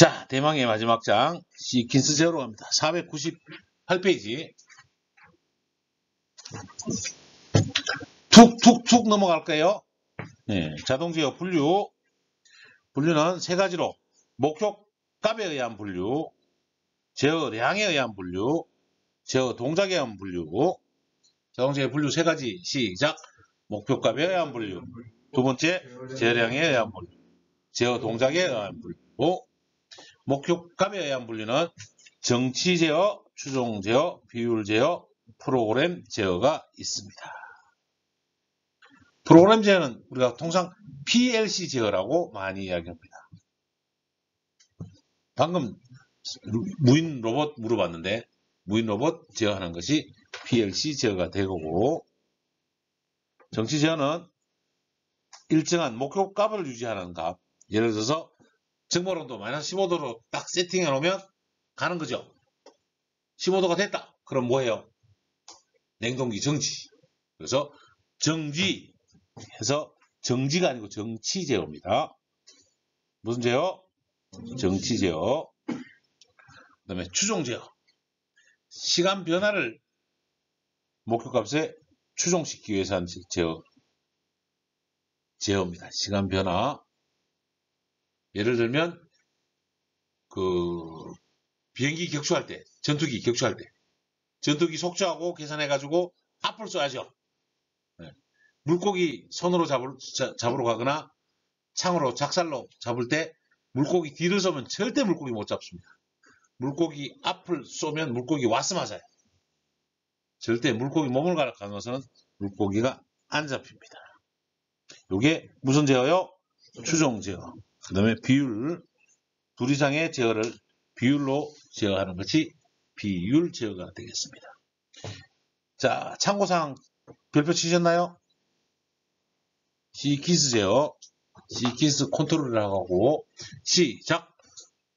자, 대망의 마지막 장 시퀀스 제어로 갑니다. 498페이지. 툭툭툭 넘어갈까요? 네, 자동 제어 분류. 분류는 세 가지로 목표 값에 의한 분류, 제어량에 의한 분류, 제어 동작에 의한 분류. 자동 제어 분류 세 가지. 시작. 목표 값에 의한 분류. 두 번째, 제어량에 의한 분류, 제어 동작에 의한 분류. 목표 값에 의한 분류는 정치 제어, 추종 제어, 비율 제어, 프로그램 제어가 있습니다. 프로그램 제어는 우리가 통상 PLC 제어라고 많이 이야기합니다. 방금 무인 로봇 물어봤는데 무인 로봇 제어하는 것이 PLC 제어가 되고, 정치 제어는 일정한 목표 값을 유지하는 값, 예를 들어서 정보온도 마이너스 15도로 딱 세팅해 놓으면 가는 거죠. 15도가 됐다. 그럼 뭐예요? 냉동기 정지. 그래서 정지 해서 정지가 아니고 정치 제어입니다. 무슨 제어? 정치 제어. 그 다음에 추종 제어. 시간 변화를 목표값에 추종시키기 위해서 한 제어입니다. 시간 변화. 예를 들면 비행기 격추할 때, 전투기 격추할 때 전투기 속도하고 계산해가지고 앞을 쏘야죠. 네. 물고기 손으로 잡으러 가거나 창으로 작살로 잡을 때 물고기 뒤를 쏘면 절대 물고기 못 잡습니다. 물고기 앞을 쏘면 물고기 와서 맞아요. 절대 물고기 몸을 가로가서는 물고기가 안 잡힙니다. 이게 무슨 제어요? 추종 제어. 그 다음에 비율. 둘 이상의 제어를 비율로 제어하는 것이 비율 제어가 되겠습니다. 자, 참고사항 별표 치셨나요? 시퀀스 제어, 시퀀스 컨트롤이라고 하고, 시작!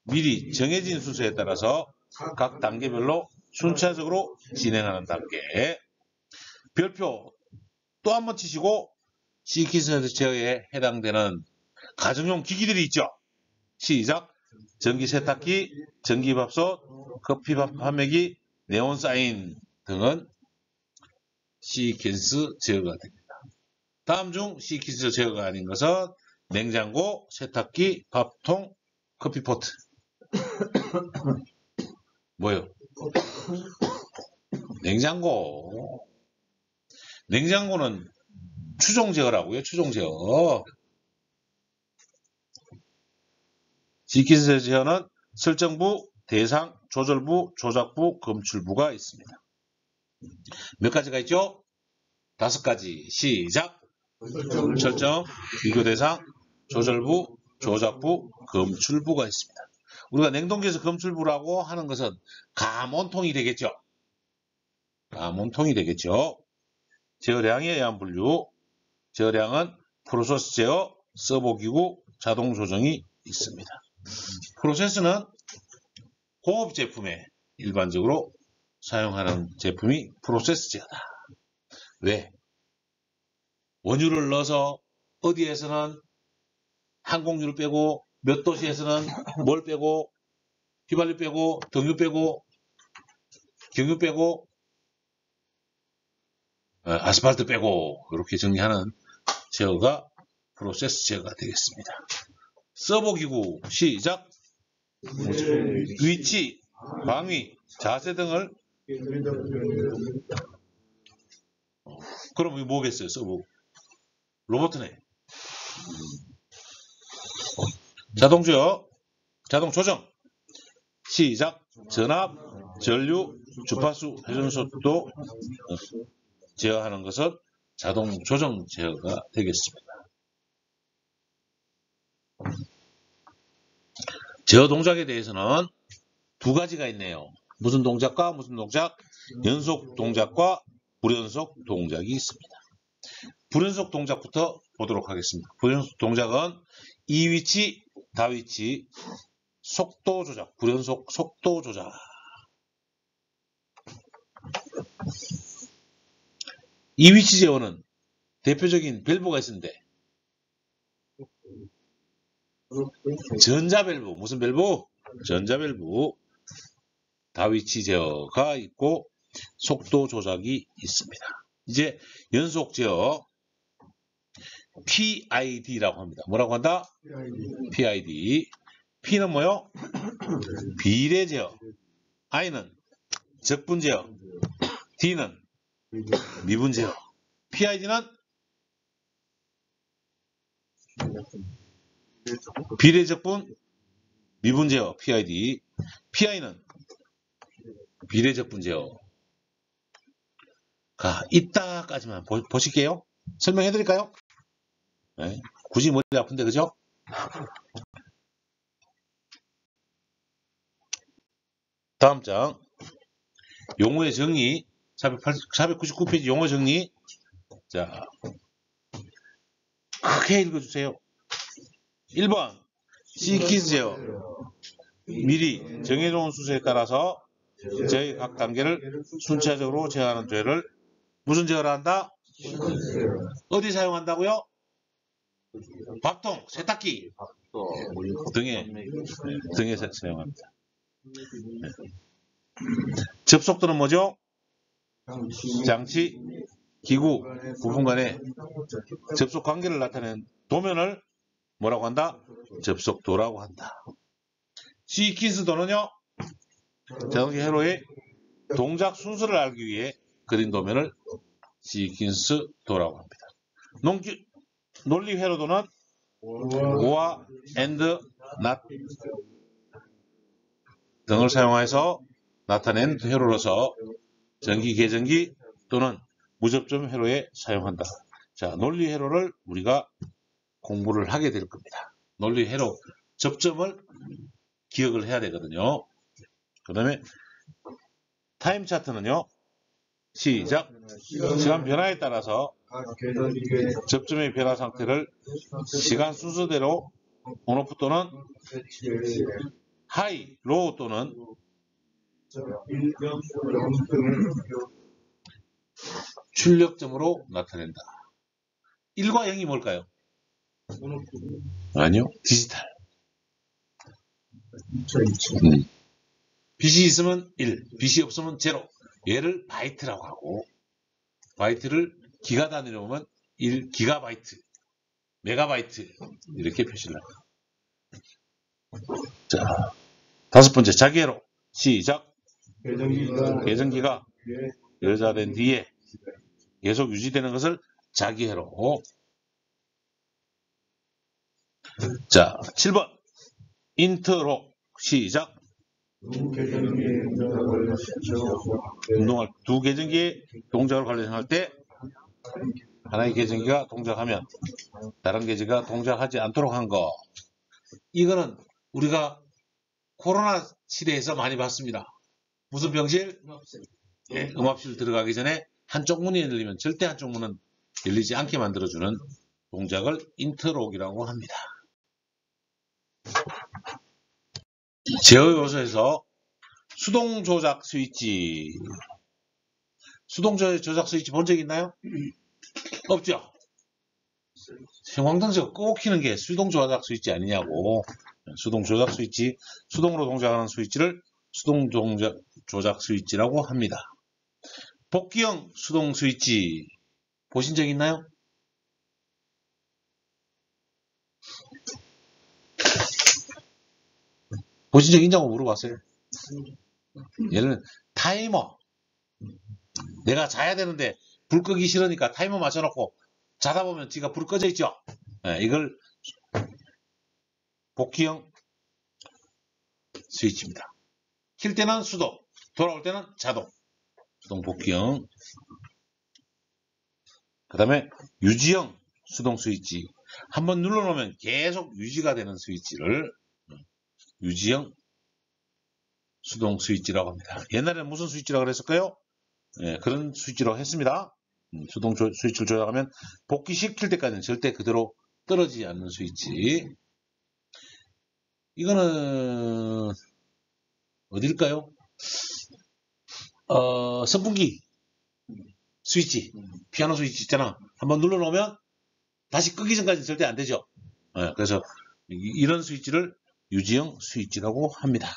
미리 정해진 순서에 따라서 각 단계별로 순차적으로 진행하는 단계. 별표 또 한 번 치시고, 시퀀스 제어에 해당되는 가정용 기기들이 있죠. 시작! 전기 세탁기, 전기밥솥, 커피밥 판매기, 네온 사인 등은 시퀀스 제어가 됩니다. 다음 중 시퀀스 제어가 아닌 것은 냉장고, 세탁기, 밥통, 커피포트. 뭐요? 냉장고. 냉장고는 추종 제어라고요. 추종 제어. 시퀀스 제어는 설정부, 대상, 조절부, 조작부, 검출부가 있습니다. 몇 가지가 있죠? 5가지. 시작! 설정, 비교 대상, 조절부, 조작부, 검출부가 있습니다. 우리가 냉동기에서 검출부라고 하는 것은 감온통이 되겠죠. 감온통이 되겠죠. 제어량에 의한 분류. 제어량은 프로세스 제어, 서버기구, 자동 조정이 있습니다. 프로세스는 공업 제품에 일반적으로 사용하는 제품이 프로세스 제어다. 왜? 원유를 넣어서 어디에서는 항공유를 빼고, 몇 도시에서는 뭘 빼고, 휘발유 빼고, 등유 빼고, 경유 빼고, 아스팔트 빼고, 이렇게 정리하는 제어가 프로세스 제어가 되겠습니다. 서버기구 시작! 위치, 방위, 자세 등을. 그럼 이게 뭐겠어요? 서버 로봇네. 자동 제어, 자동 조정 시작! 전압, 전류, 주파수, 회전속도 제어하는 것은 자동 조정 제어가 되겠습니다. 제어 동작에 대해서는 2가지가 있네요. 무슨 동작과 무슨 동작? 연속 동작과 불연속 동작이 있습니다. 불연속 동작부터 보도록 하겠습니다. 불연속 동작은 이 위치, 다 위치, 속도 조작, 불연속 속도 조작. 이 위치 제어는 대표적인 밸브가 있는데, 전자 밸브, 무슨 밸브? 전자밸브 다위치 제어가 있고 속도 조작이 있습니다. 이제 연속 제어 PID라고 합니다. 뭐라고 한다? PID. P는 뭐요? 비례 제어. I는 적분 제어. D는 미분 제어. PID는 비례 적분 미분 제어. PID. PI는 비례 적분 제어. 가 이따까지만 보실게요. 설명해 드릴까요? 네. 굳이 머리 아픈데 그죠? 다음 장 용어의 정의 499페이지 용어 정의. 자, 크게 읽어주세요. 1번 시키즈 제어. 미리 정해놓은 순서에 따라서 제어의 각 단계를 순차적으로 제어하는 제어를 무슨 제어를 한다? 어디 사용한다고요? 밥통, 세탁기 등에 사용합니다. 네. 접속도는 뭐죠? 장치, 기구, 부품 간의 접속 관계를 나타내는 도면을 뭐라고 한다? 접속도라고 한다. 시퀀스도는요, 자동차 회로의 동작 순서를 알기 위해 그린 도면을 시퀀스도라고 합니다. 논리 회로도는 or, and, not 등을 사용해서 나타낸 회로로서 전기 계전기 또는 무접점 회로에 사용한다. 자, 논리 회로를 우리가 공부를 하게 될 겁니다. 논리 회로 접점을 기억을 해야 되거든요. 그 다음에 타임 차트는요. 시작. 시간 변화에 따라서 접점의 변화 상태를 시간 순서대로 온오프 또는 하이, 로우 또는 출력점으로 나타낸다. 1과 0이 뭘까요? 아니요. 디지털. 빛이 있으면 1, 빛이 없으면 0. 얘를 바이트라고 하고, 바이트를 기가 단위로 보면 1기가바이트, 메가바이트 이렇게 표시를 합니다. 자, 다섯 번째 자기회로. 시작. 계전기가 열자된 뒤에 계속 유지되는 것을 자기회로. 자, 7번 인터로. 시작. 운동할 두 계전기의 동작을 관련할 때 하나의 계전기가 동작하면 다른 계전기가 동작하지 않도록 한 거. 이거는 우리가 코로나 시대에서 많이 봤습니다. 무슨 병실? 예, 음압실 들어가기 전에 한쪽 문이 열리면 절대 한쪽 문은 열리지 않게 만들어주는 동작을 인터록이라고 합니다. 제어 요소에서 수동 조작 스위치. 수동 조작 스위치 본 적 있나요? 없죠? 형광등에서 꼭 켜는 게 수동 조작 스위치 아니냐고. 수동 조작 스위치, 수동으로 동작하는 스위치를 수동 조작 스위치라고 합니다. 복귀형 수동 스위치 보신 적 있나요? 보신 적 있냐고 물어봤어요. 얘는 타이머. 내가 자야 되는데 불 끄기 싫으니까 타이머 맞춰놓고 자다 보면 지가 불 꺼져 있죠. 네, 이걸 복귀형 스위치입니다. 킬 때는 수동, 돌아올 때는 자동. 수동 복귀형. 그 다음에 유지형 수동 스위치. 한번 눌러놓으면 계속 유지가 되는 스위치를 유지형 수동 스위치라고 합니다. 옛날에는 무슨 스위치라고 그랬을까요? 네, 그런 스위치라고 했습니다. 수동 스위치를 조작하면 복귀시킬 때까지는 절대 그대로 떨어지지 않는 스위치. 이거는 어딜까요? 선풍기 스위치, 피아노 스위치 있잖아. 한번 눌러놓으면 다시 끄기 전까지는 절대 안 되죠. 네, 그래서 이런 스위치를 유지형 스위치라고 합니다.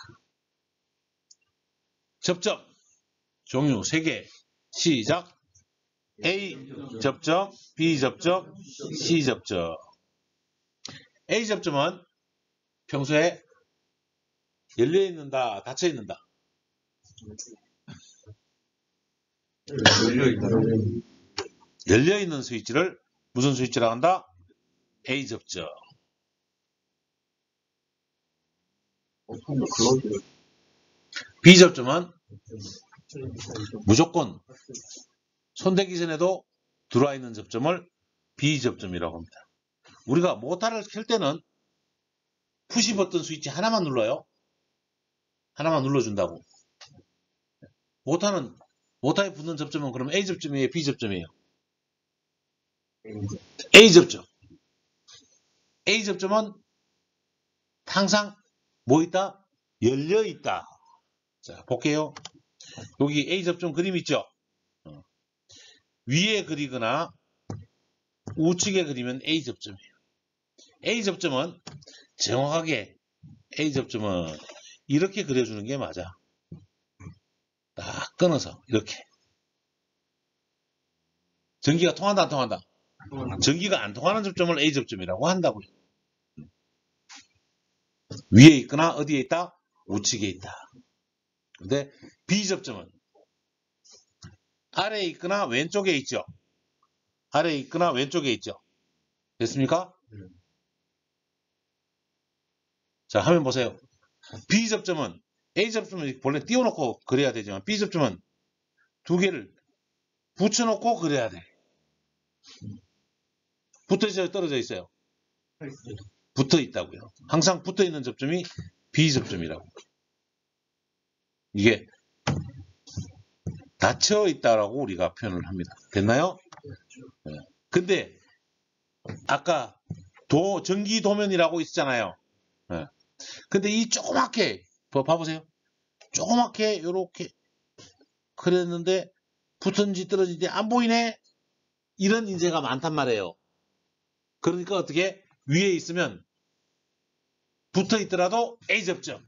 접점 종류 3개 시작. A 접점, B 접점, C 접점. A 접점은 평소에 열려 있는다, 닫혀 있는다. 열려 있는 스위치를 무슨 스위치라고 한다? A 접점. B 접점은 무조건 손대기 전에도 들어와 있는 접점을 B 접점이라고 합니다. 우리가 모터를 켤 때는 푸시 버튼 스위치 하나만 눌러요. 하나만 눌러준다고. 모터에 붙는 접점은 그럼 A 접점이에요? B 접점이에요? A 접점. A 접점은 항상 뭐 있다? 열려 있다. 자, 볼게요. 여기 A 접점 그림 있죠? 위에 그리거나 우측에 그리면 A 접점이에요. A 접점은 정확하게 A 접점은 이렇게 그려주는 게 맞아. 딱 끊어서 이렇게. 전기가 통한다 안 통한다? 전기가 안 통하는 접점을 A 접점이라고 한다고요. 위에 있거나 어디에 있다? 우측에 있다. 근데 B 접점은 아래에 있거나 왼쪽에 있죠. 아래에 있거나 왼쪽에 있죠. 됐습니까? 자, 화면 보세요. B 접점은 A 접점은 본래 띄워놓고 그려야 되지만 B 접점은 두 개를 붙여놓고 그려야 돼. 붙어 있어요? 떨어져 있어요? 붙어 있다고요. 항상 붙어 있는 접점이 B 접점이라고. 이게 닫혀 있다라고 우리가 표현을 합니다. 됐나요? 네. 근데 아까 전기 도면이라고 있었잖아요. 네. 근데 이 조그맣게 봐보세요. 조그맣게 이렇게 그렸는데 붙은지 떨어진지 안 보이네. 이런 인쇄가 많단 말이에요. 그러니까 어떻게 위에 있으면 붙어 있더라도 A 접점,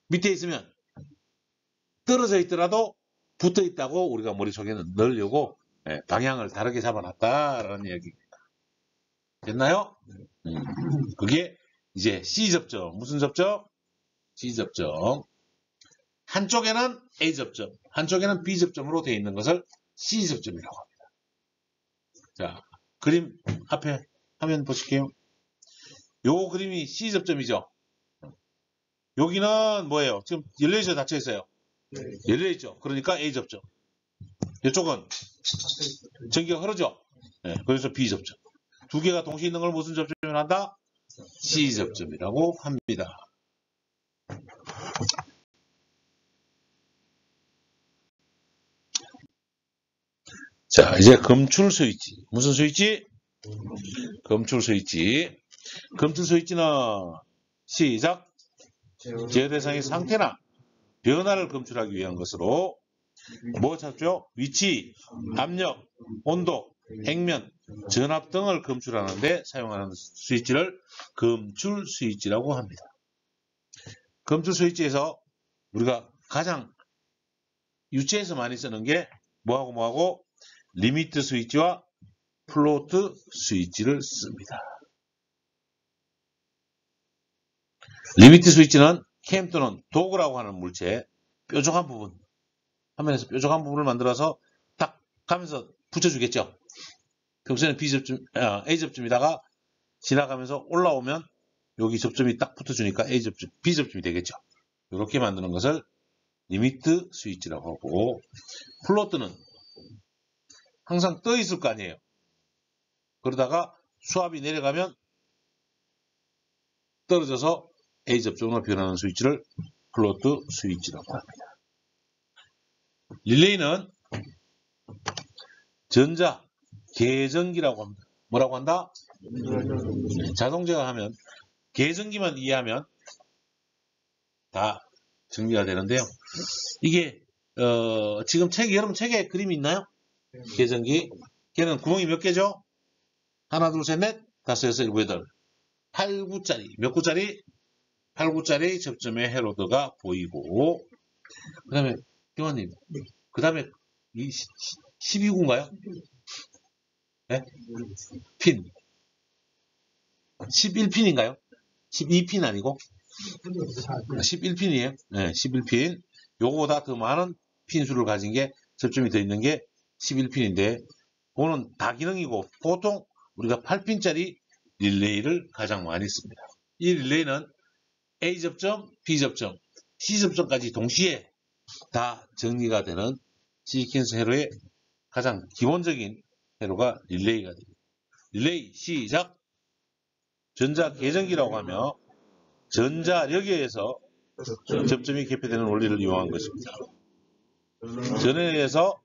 밑에 있으면 떨어져 있더라도 붙어 있다고 우리가 머릿속에는 넣으려고 방향을 다르게 잡아놨다라는 이야기입니다. 됐나요? 그게 이제 C 접점. 무슨 접점? C 접점. 한쪽에는 A 접점, 한쪽에는 B 접점으로 되어 있는 것을 C 접점이라고 합니다. 자, 그림 앞에 화면 보실게요. 요 그림이 C 접점이죠. 여기는 뭐예요? 지금 열려있어요? 닫혀있어요? 열려있죠. 그러니까 A 접점. 이쪽은 전기가 흐르죠. 네, 그래서 B 접점. 두 개가 동시에 있는 걸 무슨 접점이라고 한다? C 접점이라고 합니다. 자, 이제 검출 스위치. 무슨 스위치? 검출 스위치. 검출 스위치는 시작. 제어 대상의 상태나 변화를 검출하기 위한 것으로 뭐 찾죠? 위치, 압력, 온도, 액면, 전압 등을 검출하는 데 사용하는 스위치를 검출 스위치라고 합니다. 검출 스위치에서 우리가 가장 유치해서 많이 쓰는 게 뭐하고 리미트 스위치와 플로트 스위치를 씁니다. 리미트 스위치는 캠 또는 도구라고 하는 물체의 뾰족한 부분, 화면에서 뾰족한 부분을 만들어서 딱 가면서 붙여주겠죠. 평소에는 A 접점이다가 지나가면서 올라오면 여기 접점이 딱 붙어주니까 A 접점, B 접점이 되겠죠. 이렇게 만드는 것을 리미트 스위치라고 하고, 플로트는 항상 떠 있을 거 아니에요. 그러다가 수압이 내려가면 떨어져서 A 접점으로 변하는 스위치를 플로트 스위치라고 합니다. 릴레이는 전자 계전기라고 합니다. 뭐라고 한다? 자동제가 하면 계전기만 이해하면 다 정리가 되는데요. 이게 지금 여러분 책에 그림이 있나요? 계전기. 걔는 구멍이 몇 개죠? 하나, 둘, 셋, 넷, 다섯, 여섯, 일곱, 여덟. 8구짜리. 몇 구짜리? 8구짜리 접점의 헤로드가 보이고, 그 다음에, 교환님, 그 다음에 12구인가요? 네? 핀. 11핀인가요? 12핀 아니고? 11핀이에요. 네, 11핀. 요거보다 더 많은 핀수를 가진 게 접점이 더 있는 게 11핀인데, 그거는 다기능이고, 보통 우리가 8핀짜리 릴레이를 가장 많이 씁니다. 이 릴레이는 A 접점, B 접점, C 접점까지 동시에 다 정리가 되는 시퀀스 회로의 가장 기본적인 회로가 릴레이가 됩니다. 릴레이 시작. 전자 계전기라고 하며 전자력에 접점이 개폐되는 원리를 이용한 것입니다. 전해에서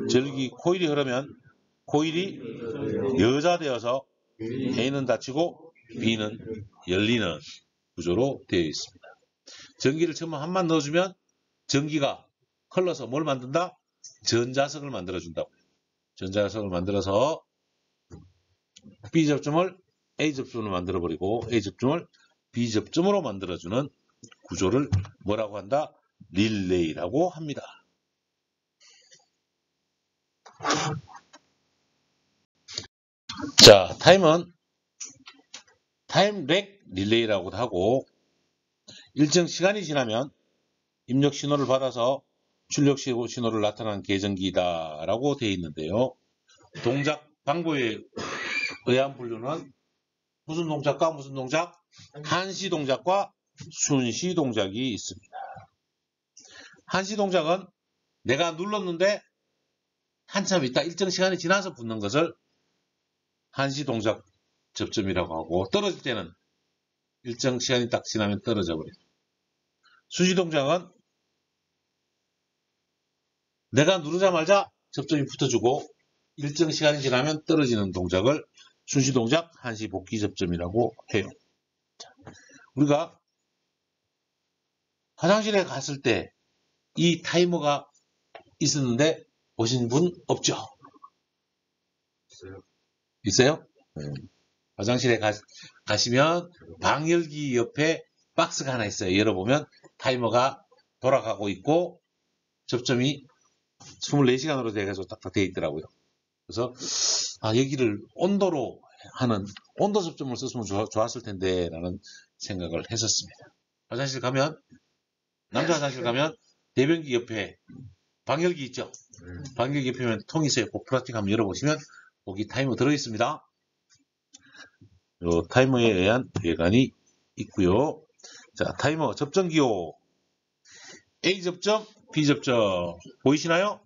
전기 코일이 흐르면 코일이 여자되어서 A는 닫히고 B는 열리는 구조로 되어 있습니다. 전기를 처음 한만 넣어주면 전기가 흘러서 뭘 만든다? 전자석을 만들어준다고. 전자석을 만들어서 B 접점을 A 접점으로 만들어버리고 A 접점을 B 접점으로 만들어주는 구조를 뭐라고 한다? 릴레이라고 합니다. 자, 타임은 타임렉 릴레이라고도 하고, 일정 시간이 지나면 입력 신호를 받아서 출력 신호를 나타내는 계전기다라고 되어 있는데요. 동작 방법에 의한 분류는 무슨 동작과 무슨 동작? 한시 동작과 순시 동작이 있습니다. 한시 동작은 내가 눌렀는데 한참 있다 일정 시간이 지나서 붙는 것을 한시 동작 접점이라고 하고, 떨어질 때는 일정 시간이 딱 지나면 떨어져 버립니다. 순시 동작은 내가 누르자마자 접점이 붙어주고 일정 시간이 지나면 떨어지는 동작을 순시 동작 한시 복귀 접점이라고 해요. 자, 우리가 화장실에 갔을 때 이 타이머가 있었는데 보신 분 없죠? 있어요? 화장실에 가시면 방열기 옆에 박스가 하나 있어요. 열어보면 타이머가 돌아가고 있고 접점이 24시간으로 돼가지고 딱딱 되어 있더라고요. 그래서 여기를 온도로 하는 온도 접점을 썼으면 좋았을 텐데 라는 생각을 했었습니다. 화장실 가면, 남자 화장실 가면 대변기 옆에 방열기 있죠? 방열기 옆에 통이 있어요. 그 플라스틱 한번 열어보시면 거기 타이머 들어있습니다. 요 타이머에 의한 배관이 있고요. 자, 타이머 접점 기호 A 접점, B 접점 보이시나요?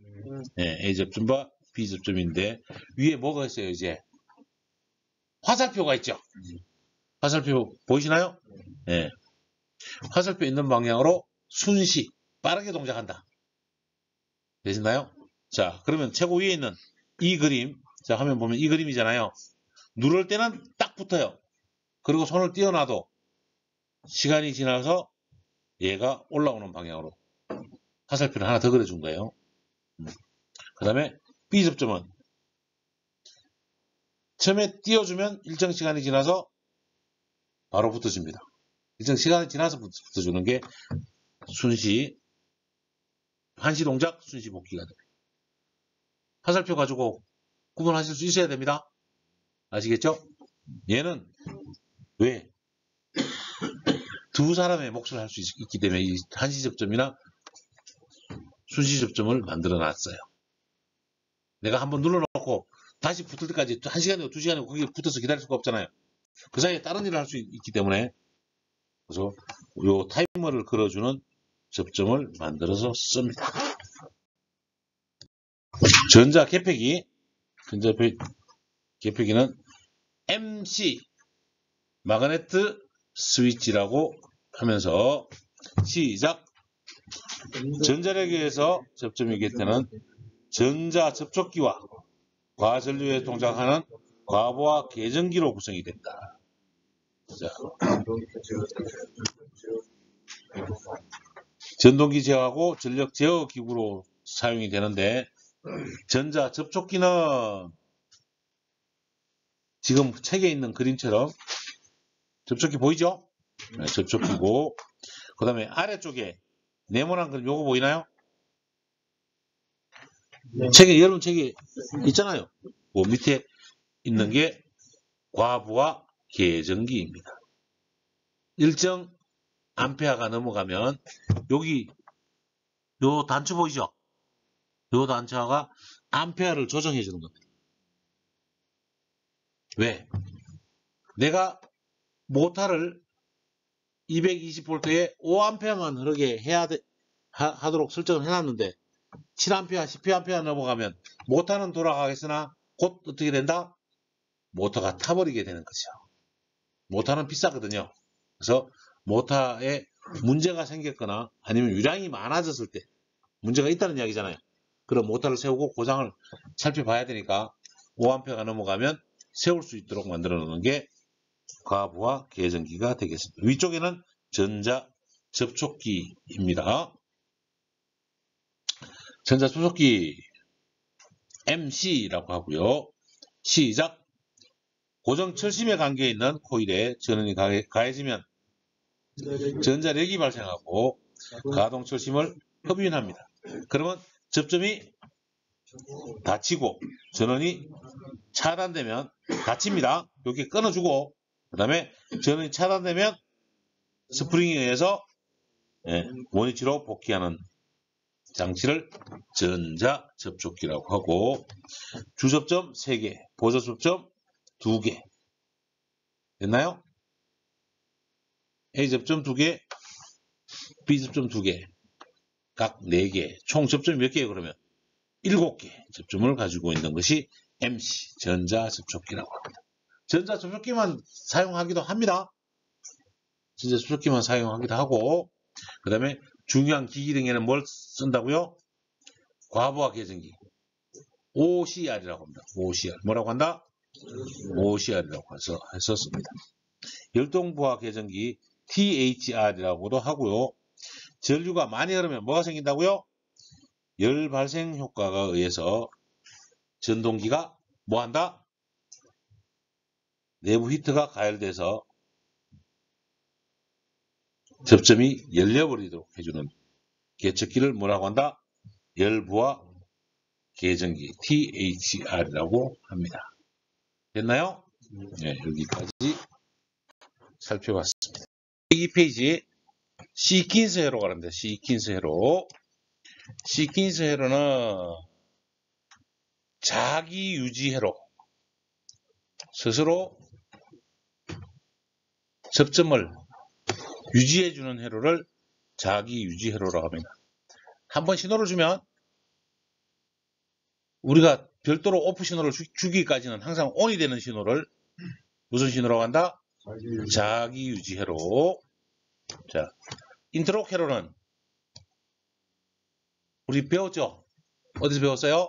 네, A 접점과 B 접점인데 위에 뭐가 있어요? 이제 화살표가 있죠? 화살표 보이시나요? 네. 화살표 있는 방향으로 순시 빠르게 동작한다. 되시나요? 자, 그러면 최고 위에 있는 이 그림, 자, 화면 보면 이 그림이잖아요. 누를 때는 딱 붙어요. 그리고 손을 띄어놔도 시간이 지나서 얘가 올라오는 방향으로 화살표를 하나 더 그려준 거예요. 그 다음에 B 접점은 처음에 띄워주면 일정 시간이 지나서 바로 붙어줍니다. 일정 시간이 지나서 붙어주는 게 순시, 한시 동작, 순시 복귀가 됩니다. 화살표 가지고 구분하실 수 있어야 됩니다. 아시겠죠? 얘는 왜? 두 사람의 몫을 할 수 있기 때문에 이 한시 접점이나 순시 접점을 만들어 놨어요. 내가 한번 눌러놓고 다시 붙을 때까지 1시간이고 2시간이고 거기에 붙어서 기다릴 수가 없잖아요. 그 사이에 다른 일을 할 수 있기 때문에, 그래서 요 타이머를 걸어주는 접점을 만들어서 씁니다. 전자 개폐기는 MC 마그네트 스위치라고 하면서 시작. 전자력에 의해서 접점이 개폐되는 전자 접촉기와 과전류에 동작하는 과부하 계전기로 구성이 된다. 자, 전동기 제어하고 전력 제어 기구로 사용이 되는데, 전자 접촉기는 지금 책에 있는 그림처럼 접촉기 보이죠? 접촉기고, 그 다음에 아래쪽에 네모난 그림 요거 보이나요? 네. 여러분 책에 있잖아요. 그 밑에 있는 게 과부하 계전기입니다. 일정 암페어가 넘어가면 여기 요 단추 보이죠? 요 단추가 암페어를 조정해 주는 겁니다. 왜? 내가 모터를 220V에 5A만 흐르게 하도록 설정을 해놨는데 7A, 10A 넘어가면 모터는 돌아가겠으나 곧 어떻게 된다? 모터가 타버리게 되는 거죠. 모터는 비싸거든요. 그래서 모터에 문제가 생겼거나 아니면 유량이 많아졌을 때 문제가 있다는 이야기잖아요. 그럼 모터를 세우고 고장을 살펴봐야 되니까 5A가 넘어가면 세울 수 있도록 만들어 놓는 게 과부하 계전기가 되겠습니다. 위쪽에는 전자 접촉기입니다. 전자 접촉기 MC라고 하고요. 시작. 고정 철심에 관계에 있는 코일에 전원이 가해지면 전자력이 발생하고 가동 철심을 흡인합니다. 그러면 접점이 닫히고 전원이 차단되면 닫힙니다. 이렇게 끊어주고 그 다음에 전원이 차단되면 스프링에 의해서 원위치로 복귀하는 장치를 전자 접촉기라고 하고 주접점 3개, 보조접점 2개 됐나요? A접점 2개, B접점 2개 각 4개, 총 접점이 몇 개예요 그러면? 7개 접점을 가지고 있는 것이 MC, 전자 접촉기라고 합니다. 전자 접촉기만 사용하기도 합니다. 전자 접촉기만 사용하기도 하고 그 다음에 중요한 기기 등에는 뭘 쓴다고요? 과부하 계전기 OCR이라고 합니다. OCR 뭐라고 한다? OCR이라고 해서 씁니다. 열동부하 계전기 THR이라고도 하고요. 전류가 많이 흐르면 뭐가 생긴다고요? 열 발생 효과가 의해서 전동기가 뭐한다? 내부 히트가 가열돼서 접점이 열려버리도록 해주는 개척기를 뭐라고 한다? 열부하 계전기 THR이라고 합니다. 됐나요? 네, 여기까지 살펴봤습니다. 이 페이지에 시퀀스 회로가 합니다. 시퀀스 회로. 시퀀스 회로는 자기 유지 회로. 스스로 접점을 유지해주는 회로를 자기 유지 회로라고 합니다. 한번 신호를 주면 우리가 별도로 오프 신호를 주기까지는 항상 ON이 되는 신호를 무슨 신호라고 한다? 자기 유지 회로. 자, 인트로 회로는 우리 배웠죠? 어디서 배웠어요?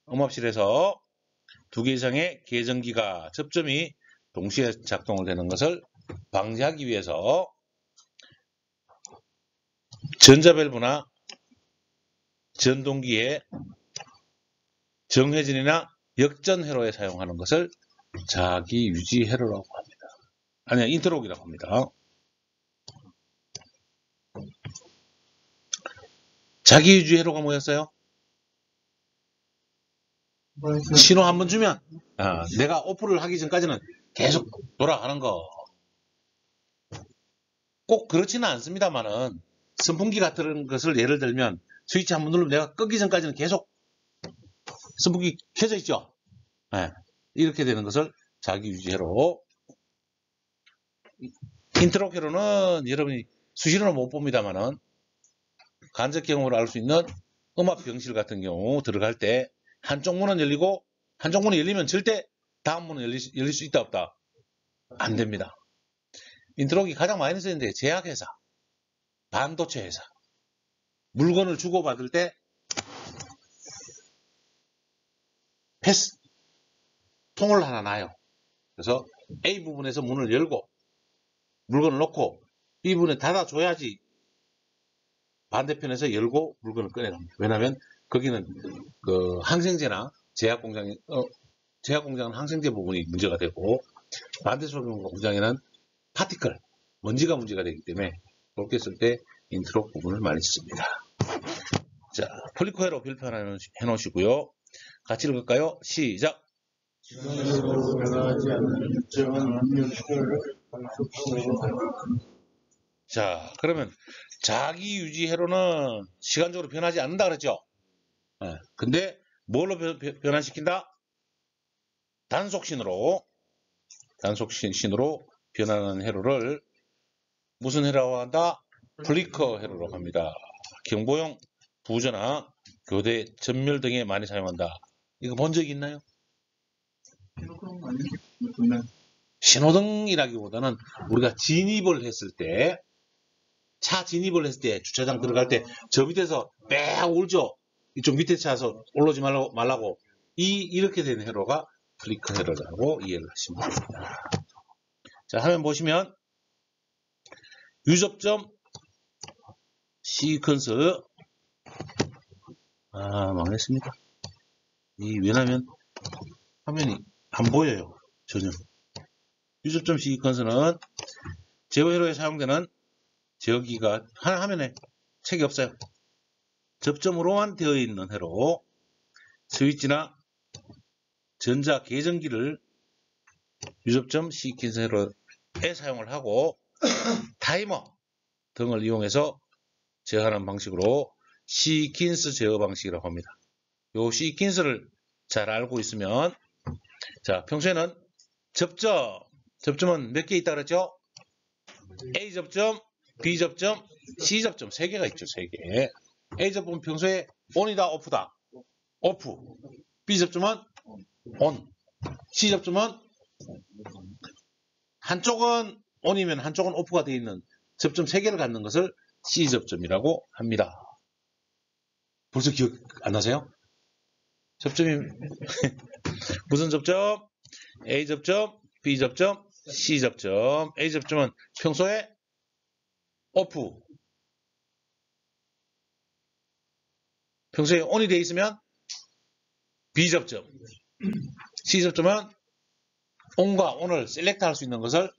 음압실에서 2개 이상의 계전기가 접점이 동시에 작동을 되는 것을 방지하기 위해서 전자밸브나 전동기의 정회전이나 역전 회로에 사용하는 것을 자기 유지 회로라고 합니다. 아니야, 인터록이라고 합니다. 자기 유지 회로가 뭐였어요? 신호 한번 주면 내가 오프를 하기 전까지는 계속 돌아가는 거. 꼭 그렇지는 않습니다만은 선풍기 같은 것을 예를 들면 스위치 한번 누르면 내가 끄기 전까지는 계속 선풍기 켜져 있죠. 네. 이렇게 되는 것을 자기 유지 회로. 인트로 회로는 여러분이 수시로는 못 봅니다만은 간접 경험으로 알 수 있는 음압 병실 같은 경우 들어갈 때 한쪽 문은 열리고 한쪽 문이 열리면 절대 다음 문은 열릴 수 있다 없다? 안 됩니다. 인트로기 가장 많이 쓰이는데 제약회사, 반도체 회사, 물건을 주고받을 때 패스 통을 하나 놔요. 그래서 A 부분에서 문을 열고 물건을 넣고 B 부분에 닫아줘야지 반대편에서 열고 물건을 꺼내갑니다. 왜냐하면 거기는 그 항생제나 제약공장은 항생제 부분이 문제가 되고 반대쪽 공장에는 파티클, 먼지가 문제가 되기 때문에 그렇게 쓸 때 인트로 부분을 많이 씁니다. 자, 폴리코헤로 필표해 놓으시고요. 같이 읽을까요? 시작! 시간으로 변하지 않는 일정한 압력을 자, 그러면 자기 유지 회로는 시간적으로 변하지 않는다 그랬죠? 근데 뭘로 변환시킨다? 단속신으로 변하는 회로를 무슨 회로라고 한다? 플리커 회로라고 합니다. 경보용 부전화, 교대, 전멸 등에 많이 사용한다. 이거 본 적 있나요? 신호등이라기보다는 우리가 진입을 했을 때, 차 진입을 했을 때, 주차장 들어갈 때 저 밑에서 빽 울죠? 이쪽 밑에 차서 올라오지 말라고. 이렇게 되는 회로가 플리커 회로라고 이해를 하시면 됩니다. 자, 화면 보시면 유접점 시퀀스 망했습니다. 왜냐면 화면이 안 보여요. 전혀. 유접점 시퀀스는 제어 회로에 사용되는 제어기가 하나 화면에 책이 없어요. 접점으로만 되어 있는 회로, 스위치나 전자 계전기를 유접점 시퀀스 회로에 사용을 하고 타이머 등을 이용해서 제어하는 방식으로 시퀀스 제어 방식이라고 합니다. 이 시퀀스를 잘 알고 있으면, 자, 평소에는 접점은 몇 개 있다 그랬죠? A 접점, B 접점, C 접점 3개가 있죠. 3개. A 접점은 평소에 ON이다 OFF다. OFF. B 접점은 ON. C 접점은 한쪽은 ON이면 한쪽은 OFF가 되어 있는 접점 3개를 갖는 것을 C 접점이라고 합니다. 벌써 기억 안 나세요? 접점이 무슨 접점? A 접점, B 접점, C 접점. A 접점은 평소에 OFF. 평소에 ON이 되어 있으면 B 접점. C 접점은 ON과 ON을 셀렉트 할 수 있는 것을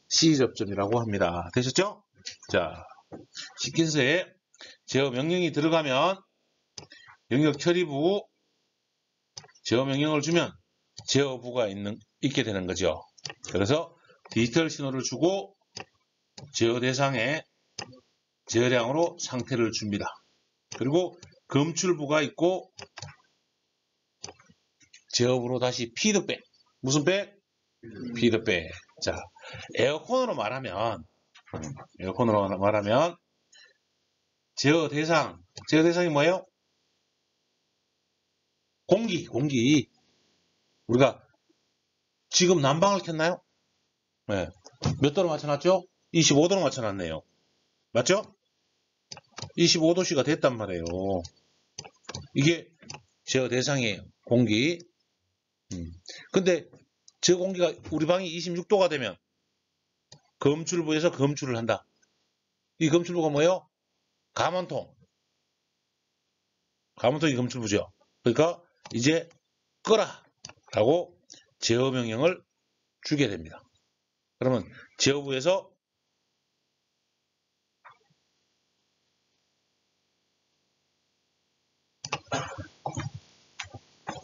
C 접점이라고 합니다. 되셨죠? 자, 시퀀스에 제어 명령이 들어가면 영역 처리부 제어 명령을 주면 제어부가 있게 되는 거죠. 그래서 디지털 신호를 주고 제어 대상에 제어량으로 상태를 줍니다. 그리고 검출부가 있고 제어부로 다시 피드백. 무슨 백? 피드백. 자, 에어컨으로 말하면 제어 대상이 뭐예요? 공기. 우리가 지금 난방을 켰나요? 네. 몇 도로 맞춰놨죠? 25도로 맞춰놨네요. 맞죠? 25도씨가 됐단 말이에요. 이게 제어 대상이에요. 공기. 근데 저 공기가 우리 방이 26도가 되면 검출부에서 검출을 한다. 이 검출부가 뭐예요? 감원통이 검출부죠. 그러니까 이제 끄라 라고 제어 명령을 주게 됩니다. 그러면 제어부에서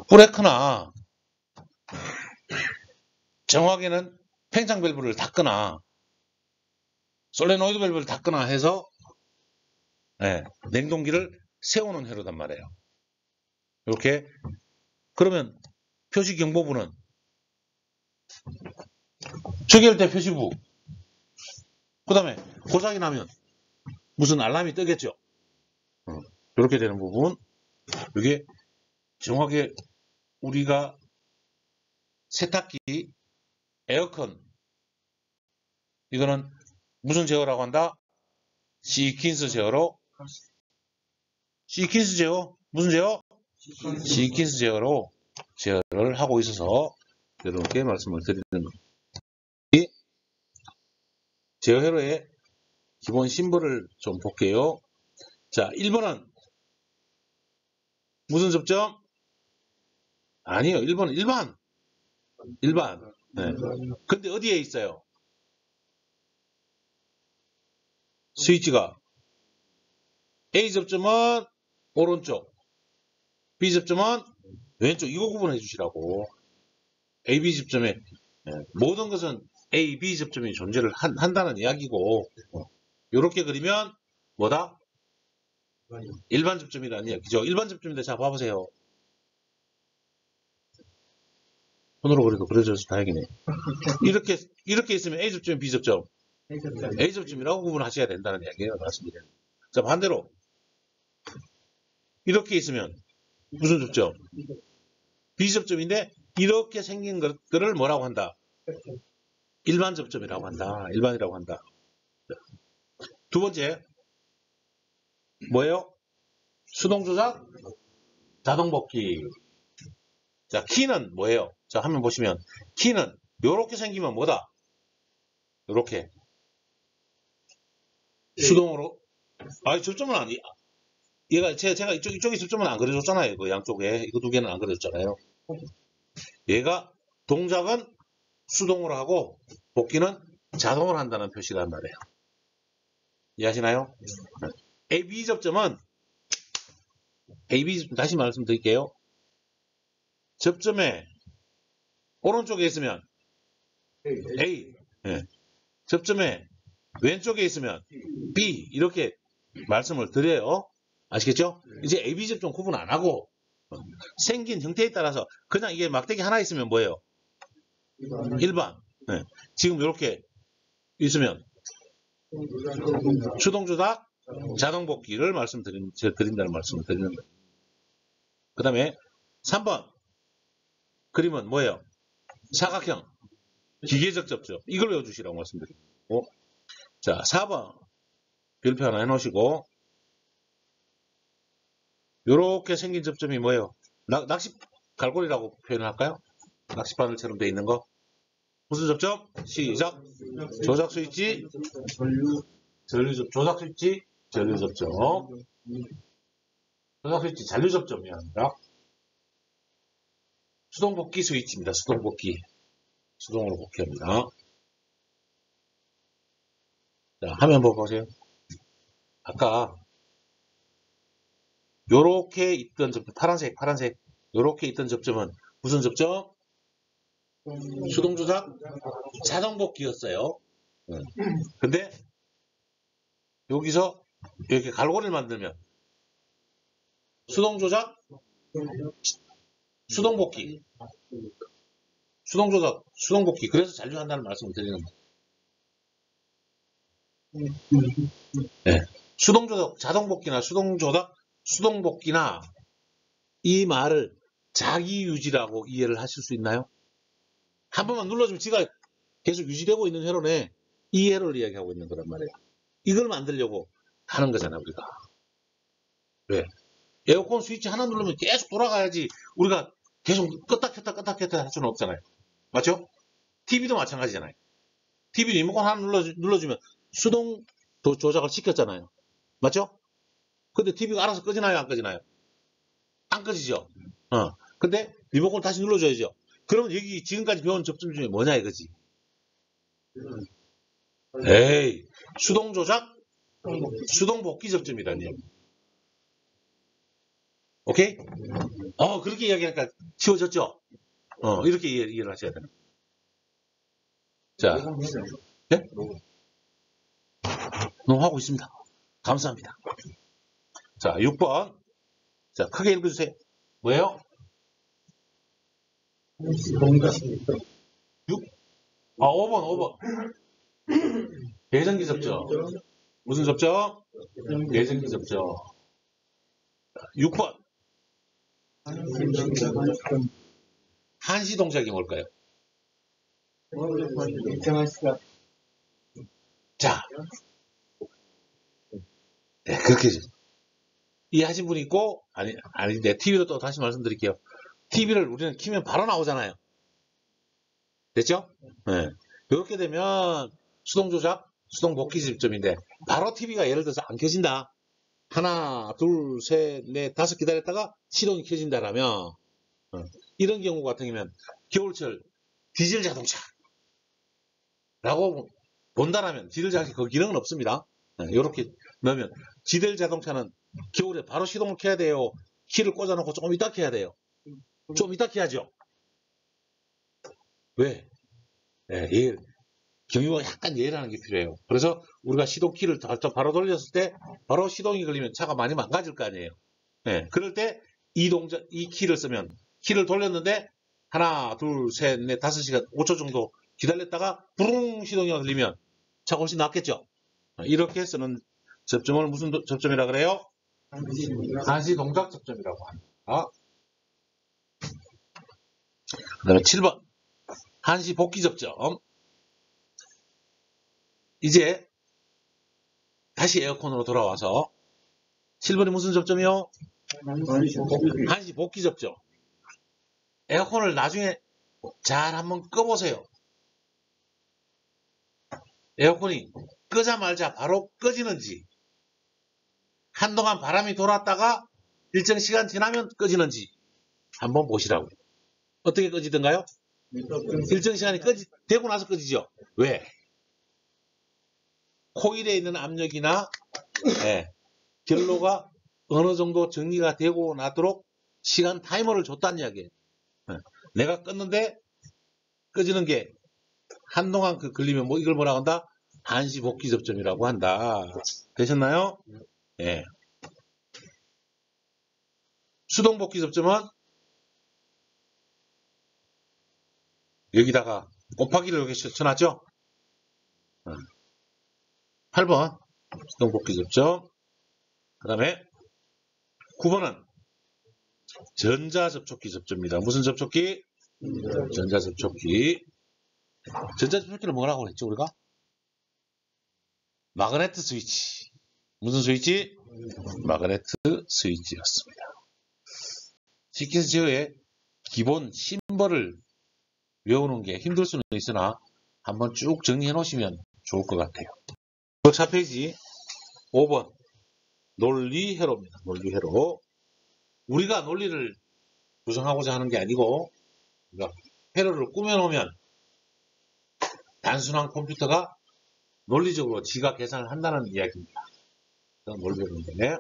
브레이크나 정확하게는 팽창 밸브를 닫거나 솔레노이드 밸브를 닫거나 해서 냉동기를 세우는 회로단 말이에요. 이렇게. 그러면 표시경보부는 초기화될 표시부, 그 다음에 고장이 나면 무슨 알람이 뜨겠죠. 이렇게 되는 부분. 이게 정확하게 우리가 세탁기, 에어컨, 이거는 무슨 제어라고 한다? 시퀀스 제어로. 시퀀스 제어? 무슨 제어? 시퀀스 제어로 제어를 하고 있어서 여러분께 말씀을 드리는 겁니다. 이 제어 회로의 기본 심볼을 좀 볼게요. 자, 1번은 무슨 접점? 아니요. 1번은 일반. 네. 근데 어디에 있어요? 스위치가 A 접점은 오른쪽, B 접점은 왼쪽. 이거 구분해 주시라고. A, B 접점에 모든 것은 A, B 접점이 존재를 한다는 이야기고 이렇게 그리면 뭐다? 일반 접점이라는 이야기죠. 일반 접점인데 자 봐보세요. 손으로 그래도 그려져서 다행이네. 이렇게 있으면 A 접점, B 접점. A 접점이라고 구분하셔야 된다는 이야기예요. 말씀드려요. 자, 반대로 이렇게 있으면 무슨 접점? B 접점인데 이렇게 생긴 것들을 뭐라고 한다? 일반 접점이라고 한다. 일반이라고 한다. 두 번째 뭐예요? 수동 조작, 자동 복귀. 자, 키는 뭐예요? 자, 화면 보시면 키는 이렇게 생기면 뭐다? 이렇게 수동으로. 아, 접점은 아니. 제가 이쪽에 접점은 안 그려줬잖아요. 그 양쪽에 이거 두 개는 안 그려줬잖아요. 얘가 동작은 수동으로 하고 복귀는 자동으로 한다는 표시를 한 말이에요. 이해하시나요? AB 접점은 AB 접점 다시 말씀드릴게요. 접점에 오른쪽에 있으면 A, 접점에 왼쪽에 있으면 B 이렇게 말씀을 드려요. 아시겠죠? 이제 AB 접점 구분 안 하고 생긴 형태에 따라서 그냥 이게 막대기 하나 있으면 뭐예요? 일반. 지금 이렇게 있으면 수동 조작, 자동 복귀를 드린다는 말씀을 드리는 거예요. 그 다음에 3번 그림은 뭐예요? 사각형, 기계적 접점. 이걸 외워주시라고 말씀드리고. 자, 4번 별표 하나 해놓으시고 이렇게 생긴 접점이 뭐예요? 낚시 갈고리라고 표현을 할까요? 낚시바늘처럼 되어 있는 거. 무슨 접점? 시작. 조작 스위치, 조작 스위치, 전류 접점. 조작 스위치, 잔류 접점이 아니라 수동 복귀 스위치입니다. 수동 복귀. 수동으로 복귀합니다. 자, 화면 한번 보세요. 아까 요렇게 있던 접점, 파란색, 요렇게 있던 접점은 무슨 접점? 수동 조작, 자동 복귀였어요. 근데 여기서 이렇게 갈고리를 만들면 수동 조작, 수동 복귀, 수동 조작, 수동 복귀. 그래서 잔류한다는 말씀을 드리는 거예요. 네. 수동 조작, 자동 복귀나 수동 조작, 수동 복귀나 이 말을 자기 유지라고 이해를 하실 수 있나요? 한 번만 눌러주면 지가 계속 유지되고 있는 회로네. 이 회로를 이야기하고 있는 거란 말이에요. 이걸 만들려고 하는 거잖아요, 우리가. 왜? 에어컨 스위치 하나 누르면 계속 돌아가야지 우리가 계속 껐다 켰다 할 수는 없잖아요. 맞죠? TV도 마찬가지잖아요. TV 리모컨 하나 눌러주면 수동 조작을 시켰잖아요. 맞죠? 근데 TV가 알아서 꺼지나요? 안 꺼지나요? 안 꺼지죠? 근데 리모컨 다시 눌러줘야죠. 그러면 여기 지금까지 배운 접점 중에 뭐냐 이거지? 에이, 수동 조작, 수동 복귀 접점이라는 얘기. 오케이? 그렇게 이야기하니까 쉬워졌죠? 이렇게 이해를 하셔야 되는. 자, 네? 너무 하고 있습니다. 감사합니다. 자, 6번. 자, 크게 읽어주세요. 뭐예요? 5번. 대전기 접점. 무슨 접점? 대전기 접점. 6번. 한시 동작이 뭘까요? 자, 네, 그렇게 이해하신 분이 있고 아닌데 TV로 또 다시 말씀드릴게요. TV를 우리는 키면 바로 나오잖아요. 됐죠? 네. 이렇게 되면 수동 조작, 수동 복귀 접점인데 바로 TV가 예를 들어서 안 켜진다. 하나, 둘, 셋, 넷, 다섯 기다렸다가 시동이 켜진다라면 이런 경우 같은 경우면 겨울철 디젤 자동차라고 본다라면 디젤 자동차 그 기능은 없습니다. 이렇게 넣으면 디젤 자동차는 겨울에 바로 시동을 켜야 돼요. 키를 꽂아놓고 조금 이따 켜야 돼요. 좀 이따 켜야죠. 왜? 경유가 약간 예의라는 게 필요해요. 그래서 우리가 시동 키를 바로 돌렸을 때 바로 시동이 걸리면 차가 많이 망가질 거 아니에요. 그럴 때 이 키를 쓰면 키를 돌렸는데 하나, 둘, 셋, 넷, 5시간, 5초 정도 기다렸다가 부릉 시동이 걸리면 차가 훨씬 낫겠죠. 이렇게 쓰는 접점을 무슨 접점이라 그래요? 한시 동작 접점이라고 합니다. 그 다음에 7번 한시 복귀 접점. 이제 다시 에어컨으로 돌아와서 7번이 무슨 접점이요? 한시 복귀 접점. 에어컨을 나중에 잘 한번 꺼보세요. 에어컨이 끄자마자 바로 꺼지는지, 한동안 바람이 돌았다가 일정 시간 지나면 꺼지는지 한번 보시라고요. 어떻게 꺼지던가요? 일정 시간이 되고 나서 꺼지죠. 왜? 코일에 있는 압력이나 결로가 어느 정도 정리가 되고 나도록 시간 타이머를 줬다는 이야기예요. 내가 껐는데 꺼지는 게 한동안 걸리면 이걸 뭐라고 한다? 한시 복귀 접점이라고 한다. 되셨나요? 수동 복귀 접점은 여기다가 곱하기를 여기 쳐놨죠? 8번 수동 복귀 접점. 그 다음에 9번은 전자접촉기 접점입니다. 무슨 접촉기? 전자접촉기. 전자접촉기를 뭐라고 했죠, 우리가? 마그네트 스위치. 무슨 스위치? 마그네트 스위치였습니다. 시키스제어의 기본 심벌을 외우는 게 힘들 수는 있으나 한번 쭉 정리해 놓으시면 좋을 것 같아요. 4페이지 5번 논리회로입니다. 논리회로. 우리가 논리를 구성하고자 하는 게 아니고 우리가 회로를 꾸며놓으면 단순한 컴퓨터가 논리적으로 지가 계산을 한다는 이야기입니다. 논리회로인데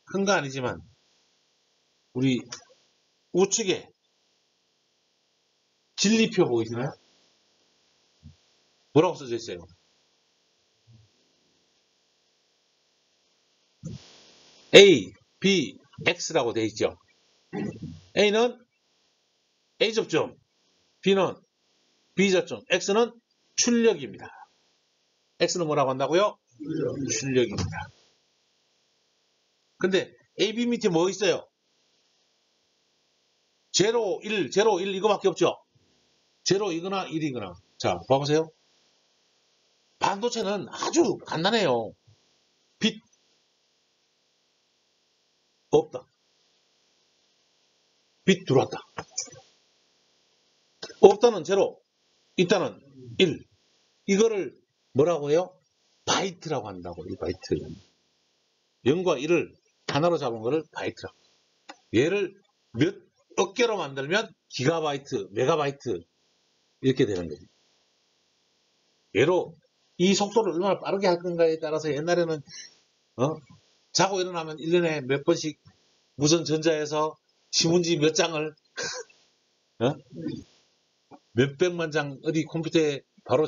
큰 거 아니지만 우리 우측에 진리표 보이시나요? 뭐라고 써져 있어요? A, B, X라고 되어 있죠. A는 A 접점, B는 B 접점, X는 출력입니다. X는 뭐라고 한다고요? 출력입니다. 근데 A, B 밑에 뭐 있어요? 0, 1, 0, 1 이거밖에 없죠? 0이거나 1이거나. 자, 봐보세요. 반도체는 아주 간단해요. 빛 없다. 빛 들어왔다. 없다는 0, 있다는 1. 이거를 뭐라고 해요? 바이트라고 한다고. 1바이트. 0과 1을 하나로 잡은 거를 바이트라고. 얘를 몇 개로 만들면 기가바이트, 메가바이트 이렇게 되는 거죠. 얘로 이 속도를 얼마나 빠르게 할 건가에 따라서 옛날에는 자고 일어나면 1년에 몇 번씩 무선 전자에서 신문지 몇 장을 몇백만 장 어디 컴퓨터에 바로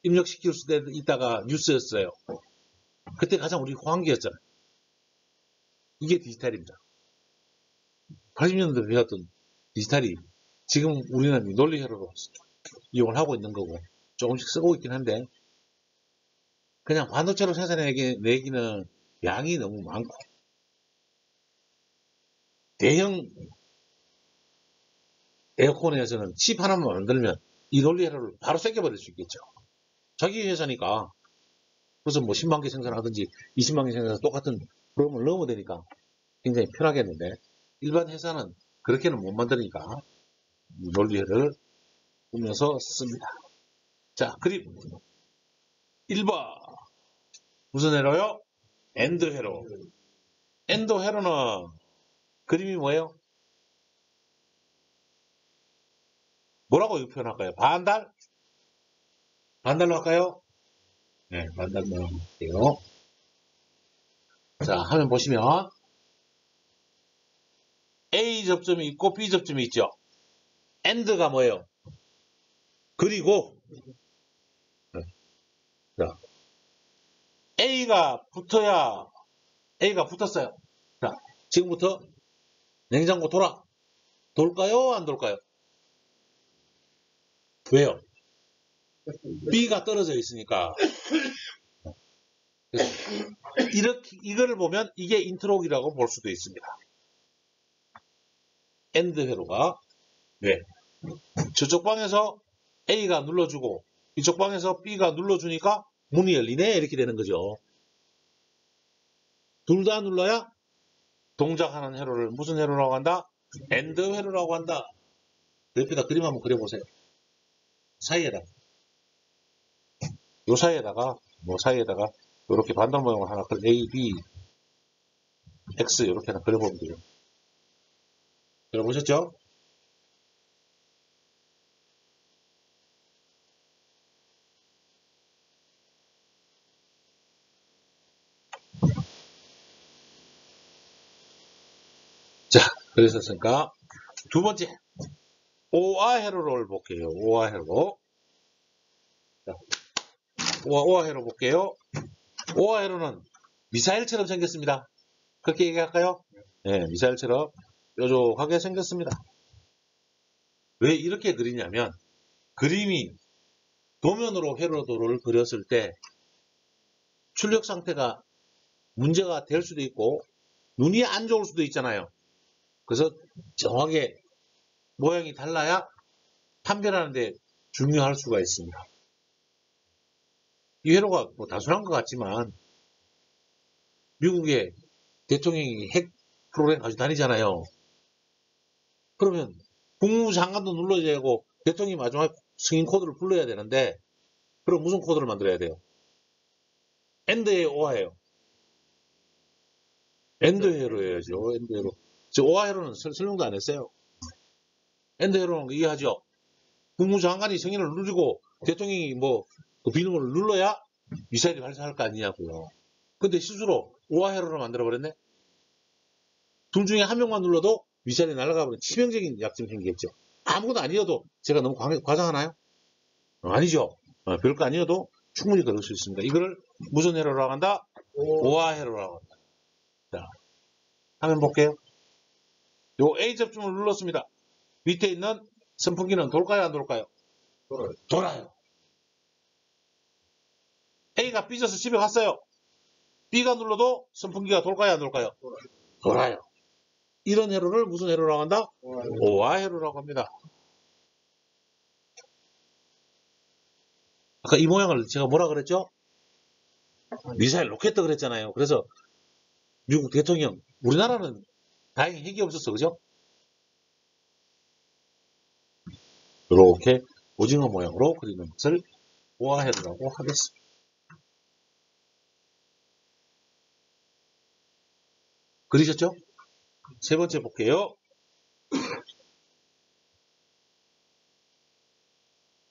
입력시킬 수도 있다가 뉴스였어요. 그때 가장 우리 호황기였잖아요. 이게 디지털입니다. 80년대에 배웠던 디지털이 지금 우리는 논리회로로 이용을 하고 있는 거고 조금씩 쓰고 있긴 한데 그냥 반도체로 생산해내기는 양이 너무 많고 대형 에어컨에서는 칩 하나만 만들면 이 논리회로를 바로 쐐겨버릴 수 있겠죠. 자기 회사니까 그래서 뭐 10만 개 생산하든지 20만 개 생산해서 똑같은 프로그램을 넣으면 되니까 굉장히 편하겠는데 일반 회사는 그렇게는 못 만드니까 논리회로를 꾸며서 씁니다. 자, 그림 1번 무슨 회로요? 엔드 회로. 엔드 회로는 그림이 뭐예요? 뭐라고 표현할까요? 반달? 반달로 할까요? 네, 만단 모양 볼게요. 자, 화면 보시면 A 접점이 있고 B 접점이 있죠. AND가 뭐예요? 그리고 네. 자, A가 붙었어요. 자, 지금부터 냉장고 돌까요? 안 돌까요? 왜요? B가 떨어져 있으니까. 이거를 보면 이게 인트로기라고 볼 수도 있습니다. AND 회로가. 왜? 저쪽 방에서 A가 눌러주고 이쪽 방에서 B가 눌러주니까 문이 열리네 이렇게 되는 거죠. 둘 다 눌러야 동작하는 회로를 무슨 회로라고 한다? AND 회로라고 한다. 옆에다 그림 한번 그려보세요. 사이에다가 요 사이에다가 이렇게 반달 모양을 하나 A, B, X 이렇게 하나 그려보면 돼요. 그려보셨죠? 자, 그랬었으니까 두 번째 오아 회로를 볼게요. 오아 회로. 자, 오아 회로 볼게요. 오아 회로는 미사일처럼 생겼습니다. 그렇게 얘기할까요? 네, 미사일처럼 뾰족하게 생겼습니다. 왜 이렇게 그리냐면 그림이 도면으로 회로도를 그렸을 때 출력 상태가 문제가 될 수도 있고 눈이 안 좋을 수도 있잖아요. 그래서 정확하게 모양이 달라야 판별하는데 중요할 수가 있습니다. 이 회로가 뭐 단순한 것 같지만 미국의 대통령이 핵 프로그램 가지고 다니잖아요. 그러면 국무부 장관도 눌러야 되고 대통령이 마지막에 승인 코드를 불러야 되는데 그럼 무슨 코드를 만들어야 돼요? 엔드에 오아예요. 엔드 회로 해야죠. 엔드 회로. 저 오아 회로는 설명도 안 했어요. 엔드 회로는 이해하죠? 국무부 장관이 승인을 누르고 대통령이 그 비밀번호를 눌러야 미사일이 발사할 거 아니냐고요. 근데 실수로 오아 회로로 만들어버렸네? 둘 중에 한 명만 눌러도 미사일이 날아가 버리면 치명적인 약점이 생기겠죠. 아무것도 아니어도 제가 너무 과장하나요? 아니죠. 별거 아니어도 충분히 그럴 수 있습니다. 이거를 무슨 회로라고 한다? 오아 회로라고 한다. 자, 화면 볼게요. 요 A 접점을 눌렀습니다. 밑에 있는 선풍기는 돌까요? 안 돌까요? 돌아요. A가 삐져서 집에 갔어요. B가 눌러도 선풍기가 돌까요? 안 돌까요? 돌아요. 이런 회로를 무슨 회로라고 한다? 오아 회로라고 합니다. 아까 이 모양을 제가 뭐라 그랬죠? 미사일 로켓 그랬잖아요. 그래서 미국 대통령, 우리나라는 다행히 핵이 없었어. 그죠? 이렇게 오징어 모양으로 그리는 것을 오아회로라고 하겠습니다. 그리셨죠? 세 번째 볼게요.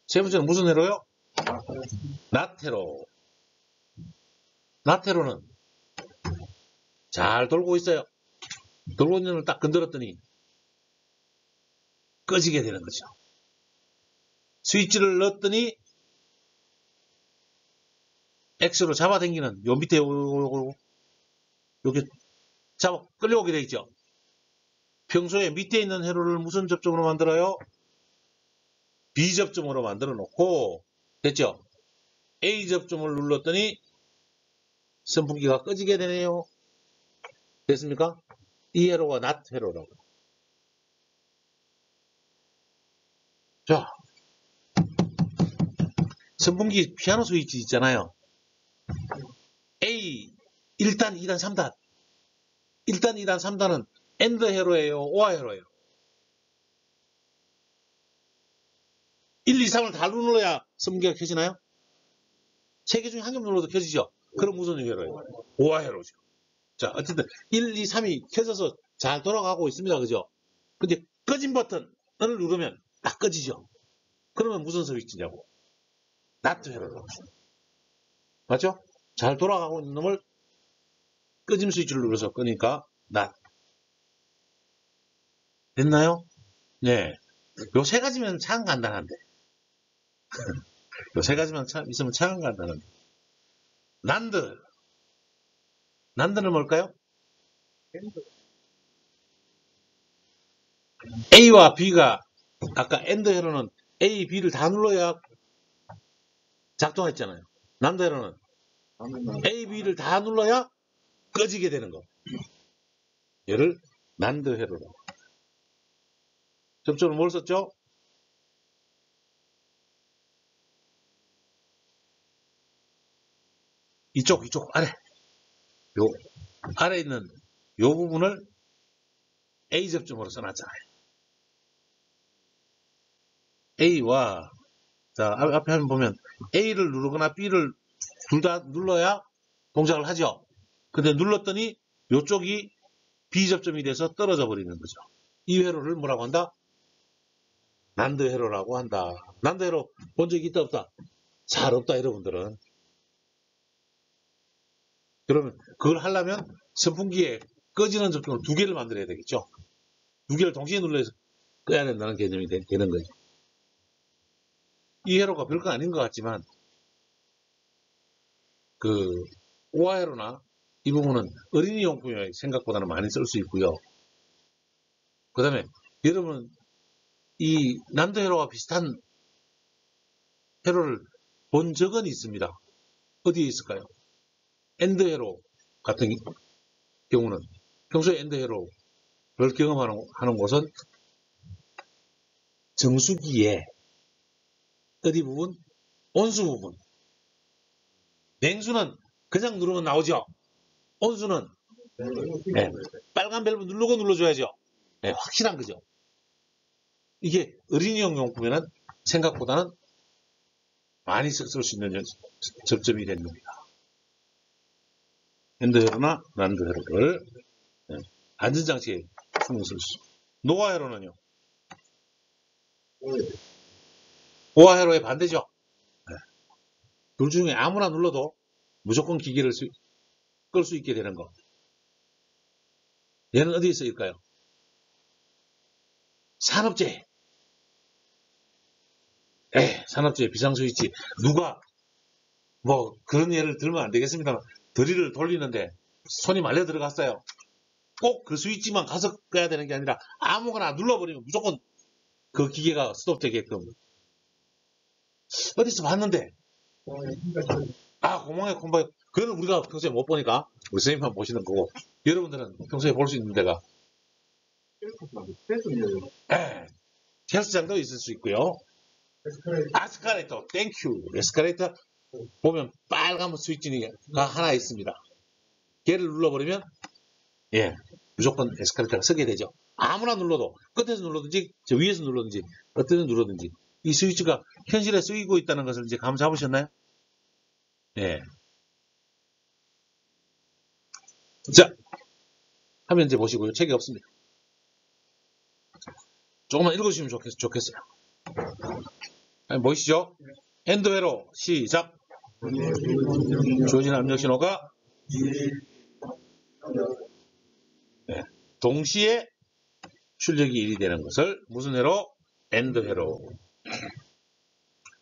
세 번째는 무슨 회로요? 낫회로. 낫회로는 잘 돌고 있어요. 돌고 있는 걸 딱 건드렸더니 꺼지게 되는 거죠. 스위치를 넣었더니 X로 잡아당기는 요 밑에 이렇게 잡아 끌려오게 돼 있죠. 평소에 밑에 있는 회로를 무슨 접점으로 만들어요? B 접점으로 만들어 놓고 됐죠? A 접점을 눌렀더니 선풍기가 꺼지게 되네요. 됐습니까? 이 회로가 낫 회로라고. 자, 선풍기 피아노 스위치 있잖아요. A 1단, 2단, 3단. 1단, 2단, 3단은 엔드 회로예요? 오아 회로예요? 1, 2, 3을 다 눌러야 선풍기가 켜지나요? 3개 중에 한 개 눌러도 켜지죠? 그럼 무슨 회로예요? 오아 회로죠. 자, 어쨌든 1, 2, 3이 켜져서 잘 돌아가고 있습니다. 그죠? 근데 꺼진 버튼을 누르면 딱 꺼지죠? 그러면 무슨 스위치냐고? 낫 회로라고. 맞죠? 잘 돌아가고 있는 놈을 끄짐 스위치를 눌러서 끄니까 낫. 됐나요? 네. 요 세 가지면 참 간단한데. 요 세 가지만 있으면 참 간단한데. 난드. 난드는 뭘까요? A와 B가 아까 엔드 회로는 A, B를 다 눌러야 작동했잖아요. 난드 회로는 A, B를 다 눌러야 꺼지게 되는 거. 얘를 난드 회로라고. 접점을 뭘 썼죠? 이쪽 아래. 요 아래 있는 요 부분을 A 접점으로 써놨잖아요. A와 자 앞에 한번 보면 A를 누르거나 B를 둘 다 눌러야 동작을 하죠. 근데 눌렀더니 요쪽이 B 접점이 돼서 떨어져 버리는 거죠. 이 회로를 뭐라고 한다? 난드 회로라고 한다. 난드 회로 본 적이 있다 없다? 잘 없다 여러분들은. 그러면 그걸 하려면 선풍기에 꺼지는 접점을 두 개를 만들어야 되겠죠. 두 개를 동시에 눌러서 꺼야 된다는 개념이 되는 거죠. 이 회로가 별거 아닌 것 같지만 그 오화회로나 이 부분은 어린이 용품에 생각보다는 많이 쓸 수 있고요. 그 다음에 여러분 이 난드 회로와 비슷한 회로를 본 적은 있습니다. 어디에 있을까요? 엔드 회로 같은 경우는 평소에 엔드 회로를 경험하는 곳은 정수기에 어디 부분? 온수 부분. 냉수는 그냥 누르면 나오죠. 온수는 네, 빨간 밸브 누르고 눌러줘야죠. 네, 확실한 거죠. 이게 어린이용 용품에는 생각보다는 많이 쓸 수 있는 접점이 된 겁니다. 핸드회로나 난드회로를 네, 안전장치에 충분히 쓸 수 있습니다. 노화회로는요. 오화회로의 반대죠. 네. 둘 중에 아무나 눌러도 무조건 기계를 끌 수 있게 되는 것. 얘는 어디에 쓰일까요? 산업재해. 산업재해 비상스위치. 누가 뭐 그런 예를 들면 안 되겠습니다만 드릴을 돌리는데 손이 말려 들어갔어요. 꼭 그 스위치만 가서 꺼야 되는 게 아니라 아무거나 눌러버리면 무조건 그 기계가 스톱되게끔. 어디서 봤는데 공항에 콤바이 그거는 우리가 평소에 못 보니까 우리 선생님만 보시는 거고 여러분들은 평소에 볼 수 있는 데가 헬스장도 있을 수 있고요. 에스컬레이터, 땡큐. 에스컬레이터 보면 빨간 스위치가 하나 있습니다. 걔를 눌러버리면 무조건 에스컬레이터가 서게 되죠. 아무나 눌러도 끝에서 눌러든지 저 위에서 눌러든지 어떤 눌러든지 이 스위치가 현실에 쓰이고 있다는 것을 이제 감 잡으셨나요? 자, 화면 이제 보시고요. 책이 없습니다. 조금만 읽어주시면 좋겠어요. 보이시죠? 엔드회로 시작. 주어진 압력 신호가 동시에 출력이 1이 되는 것을 무슨 회로? 엔드회로.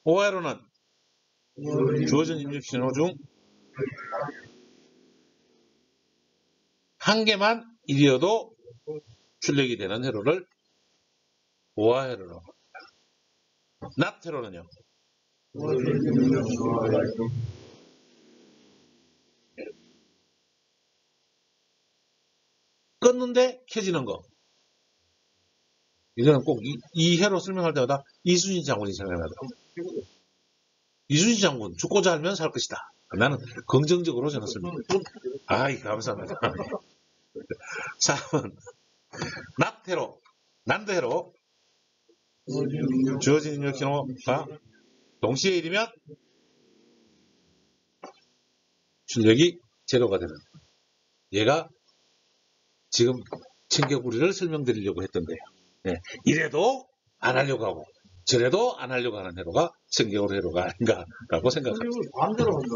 오회로는 주어진 입력 신호 중 한 개만 1이어도 출력이 되는 회로를 오화회로로. not 회로는요. 껐는데 켜지는 거. 이거는 꼭 이 회로 설명할 때마다 이순신 장군이 생각나더라고. 이순신 장군 죽고자 알면 살 것이다. 나는 긍정적으로 저는 설명해요. 감사합니다. 3은 not 회로, 난드 회로. 주어진 입력 신호가 동시에 1이면 출력이 제로가 되는. 얘가 지금 챙겨구리를 설명드리려고 했던데요. 이래도 안 하려고 하고 저래도 안 하려고 하는 회로가 정개월 회로가 아닌가라고 생각합니다. 성격을 반대로 한다.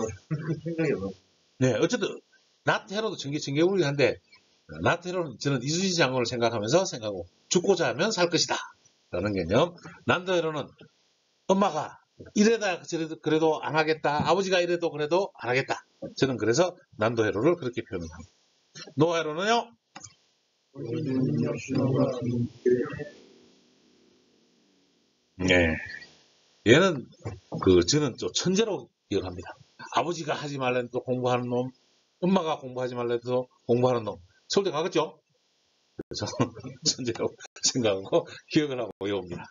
생각이 나. 네, 어쨌든 낮 회로도 정개월이긴 한데 낮 회로는 저는 이순신 장군을 생각하고 죽고자 하면 살 것이다 라는 개념. 난도 회로는 엄마가 이래다 저래도 그래도 안 하겠다. 아버지가 이래도 그래도 안 하겠다. 저는 그래서 난도 회로를 그렇게 표현합니다. 노 회로는요. 네. 얘는 저는 또 천재로 기억합니다. 아버지가 하지 말라는 또 공부하는 놈, 엄마가 공부하지 말라도 공부하는 놈. 서울대 가겠죠? 그래서 천재로 생각하고 기억을 하고 외웁니다.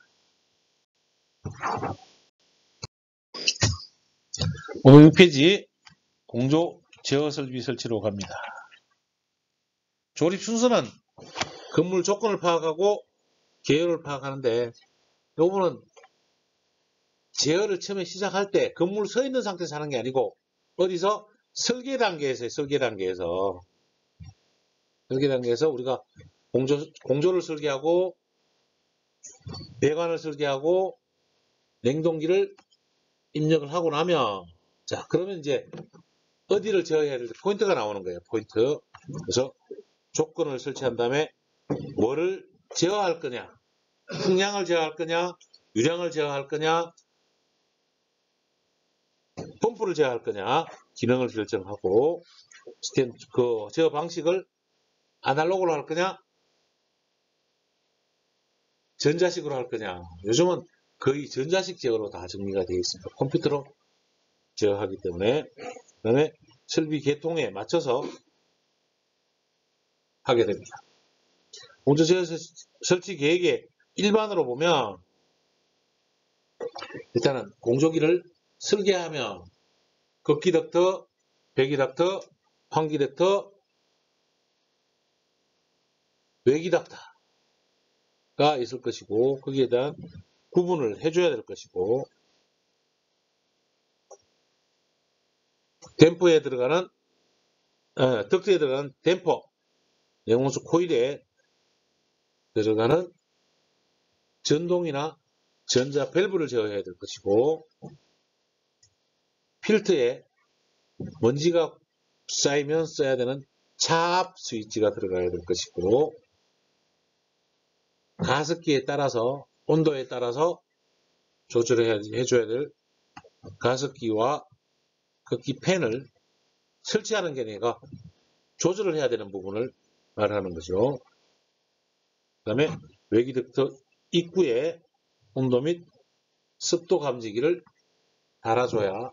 오늘 6페이지 공조 제어 설비 설치로 갑니다. 조립 순서는 건물 조건을 파악하고 계열을 파악하는데 이 부분은 제어를 처음에 시작할 때 건물 서 있는 상태에서 하는 게 아니고 어디서 설계 단계에서 우리가 공조를 설계하고 배관을 설계하고 냉동기를 입력을 하고 나면 자 그러면 이제 어디를 제어해야 될 때 포인트가 나오는 거예요. 포인트. 그래서 조건을 설치한 다음에 뭐를 제어할 거냐, 풍량을 제어할 거냐, 유량을 제어할 거냐, 펌프를 제어할 거냐, 기능을 결정하고 그 제어 방식을 아날로그로 할 거냐, 전자식으로 할 거냐. 요즘은 거의 전자식 제어로 다 정리가 되어 있습니다. 컴퓨터로 제어하기 때문에. 그 다음에 설비 계통에 맞춰서 하게 됩니다. 공조 제어 설치 계획의 일반으로 보면 일단은 공조기를 설계하면 급기 덕터, 배기 덕터, 환기 덕터, 외기 덕터가 있을 것이고 거기에 대한 구분을 해줘야 될 것이고 댐퍼에 들어가는 덕트에 들어가는 댐퍼, 냉온수 코일에 들어가는 전동이나 전자 밸브를 제어해야 될 것이고 필터에 먼지가 쌓이면 써야 되는 차압 스위치가 들어가야 될 것이고 가습기에 따라서 온도에 따라서 조절을 해줘야 될 가습기와 급기 팬을 설치하는 게 아니라 조절을 해야 되는 부분을 말하는 거죠. 그 다음에 외기덕터 입구에 온도 및 습도 감지기를 달아줘야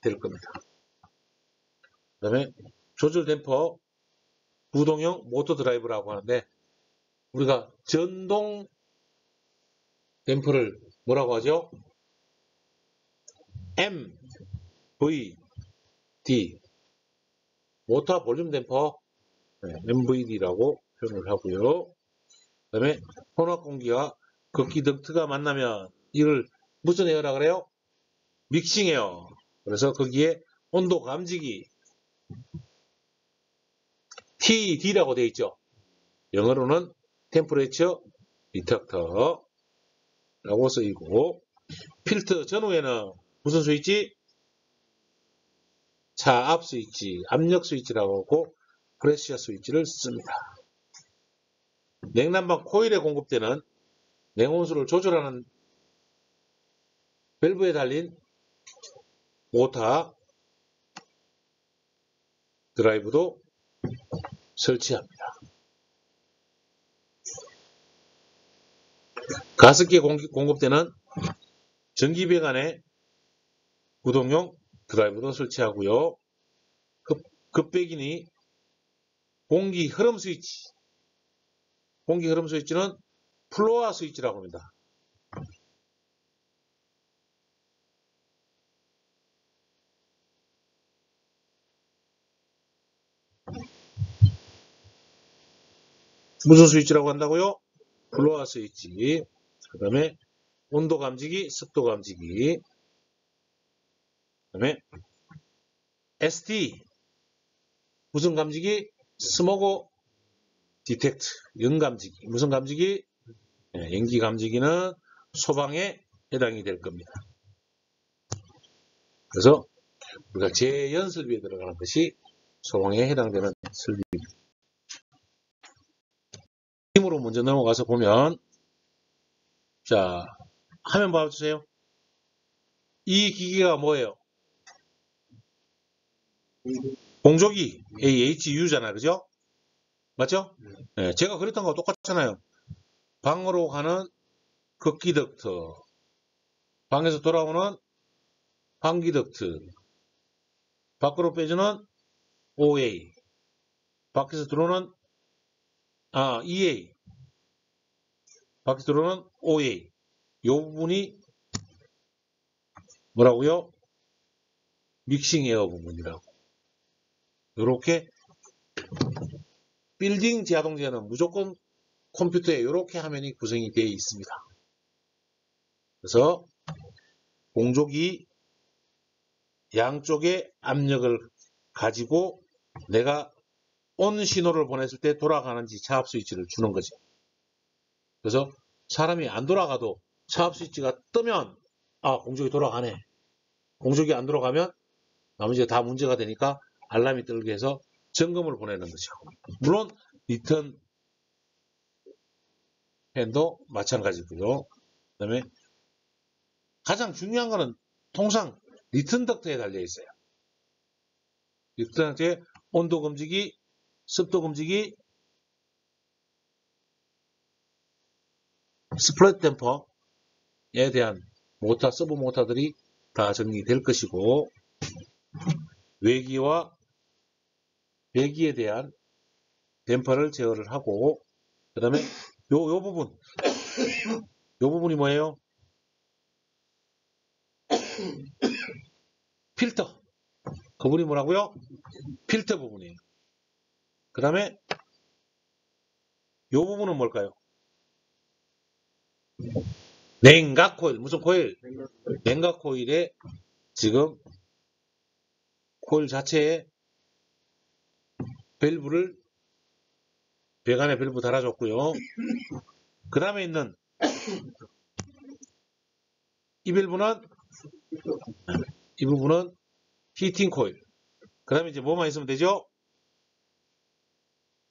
될 겁니다. 그 다음에 조절 댐퍼 구동형 모터 드라이브라고 하는데 우리가 전동 댐퍼를 뭐라고 하죠? MVD 모터 볼륨 댐퍼 MVD라고 표현을 하고요. 그 다음에 혼합 공기와 급기 덕트가 만나면 이걸 무슨 에어라 그래요? 믹싱 에어. 그래서 거기에 온도 감지기 TD라고 되어 있죠. 영어로는 템퍼레처 디텍터라고 쓰이고 필터 전후에는 무슨 스위치? 차압 스위치, 압력 스위치라고 하고 프레셔 스위치를 씁니다. 냉난방 코일에 공급되는 냉온수를 조절하는 밸브에 달린 모터 드라이브도 설치합니다. 가습기에 공급되는 전기배관에 구동용 드라이브도 설치하고요. 급배기니 공기 흐름 스위치. 공기 흐름 스위치는 플로어 스위치라고 합니다. 무슨 스위치라고 한다고요? 플로어 스위치. 그 다음에 온도 감지기, 습도 감지기. 그 다음에 ST. 무슨 감지기? 스모그 디텍트. 연 감지기. 무슨 감지기? 연기 감지기는 소방의 해당이 될 겁니다. 그래서 우리가 재연설비에 들어가는 것이 소방에 해당되는 설비입니다. 힘으로 먼저 넘어가서 보면, 자, 화면 봐주세요. 이 기기가 뭐예요? 공조기 AHU잖아요. 그죠? 맞죠? 네, 제가 그랬던 거 똑같잖아요. 방으로 가는 급기 덕트, 방에서 돌아오는 환기 덕트, 밖으로 빼주는 OA, 밖에서 들어오는 EA, 밖에서 들어오는 OA. 이 부분이 뭐라고요? 믹싱 에어 부분이라고. 이렇게 빌딩 자동제는 무조건 컴퓨터에 이렇게 화면이 구성이 되어 있습니다. 그래서 공조기 양쪽에 압력을 가지고 내가 ON 신호를 보냈을 때 돌아가는지 차압 스위치를 주는 거죠. 그래서 사람이 안 돌아가도 차압 스위치가 뜨면 공조기 돌아가네. 공조기 안 돌아가면 나머지가 다 문제가 되니까 알람이 뜨게 해서 점검을 보내는 거죠. 물론 리턴 팬도 마찬가지고요. 그 다음에 가장 중요한 거는 통상 리턴 덕트에 달려 있어요. 리턴 덕트에 온도 검지기, 습도 검지기, 스플릿 댐퍼에 대한 모터, 서브 모터들이 다 정리될 것이고, 외기와 배기에 대한 댐퍼를 제어를 하고, 그 다음에 요 부분, 요 부분이 뭐예요? 필터. 그 부분이 뭐라고요? 필터 부분이에요. 그 다음에 요 부분은 뭘까요? 냉각 코일. 무슨 코일? 냉각 코일에 지금 코일 자체에 밸브를 배관에 밸브 달아줬고요. 그 다음에 있는 이 밸브는 이 부분은 히팅 코일. 그 다음에 이제 뭐만 있으면 되죠?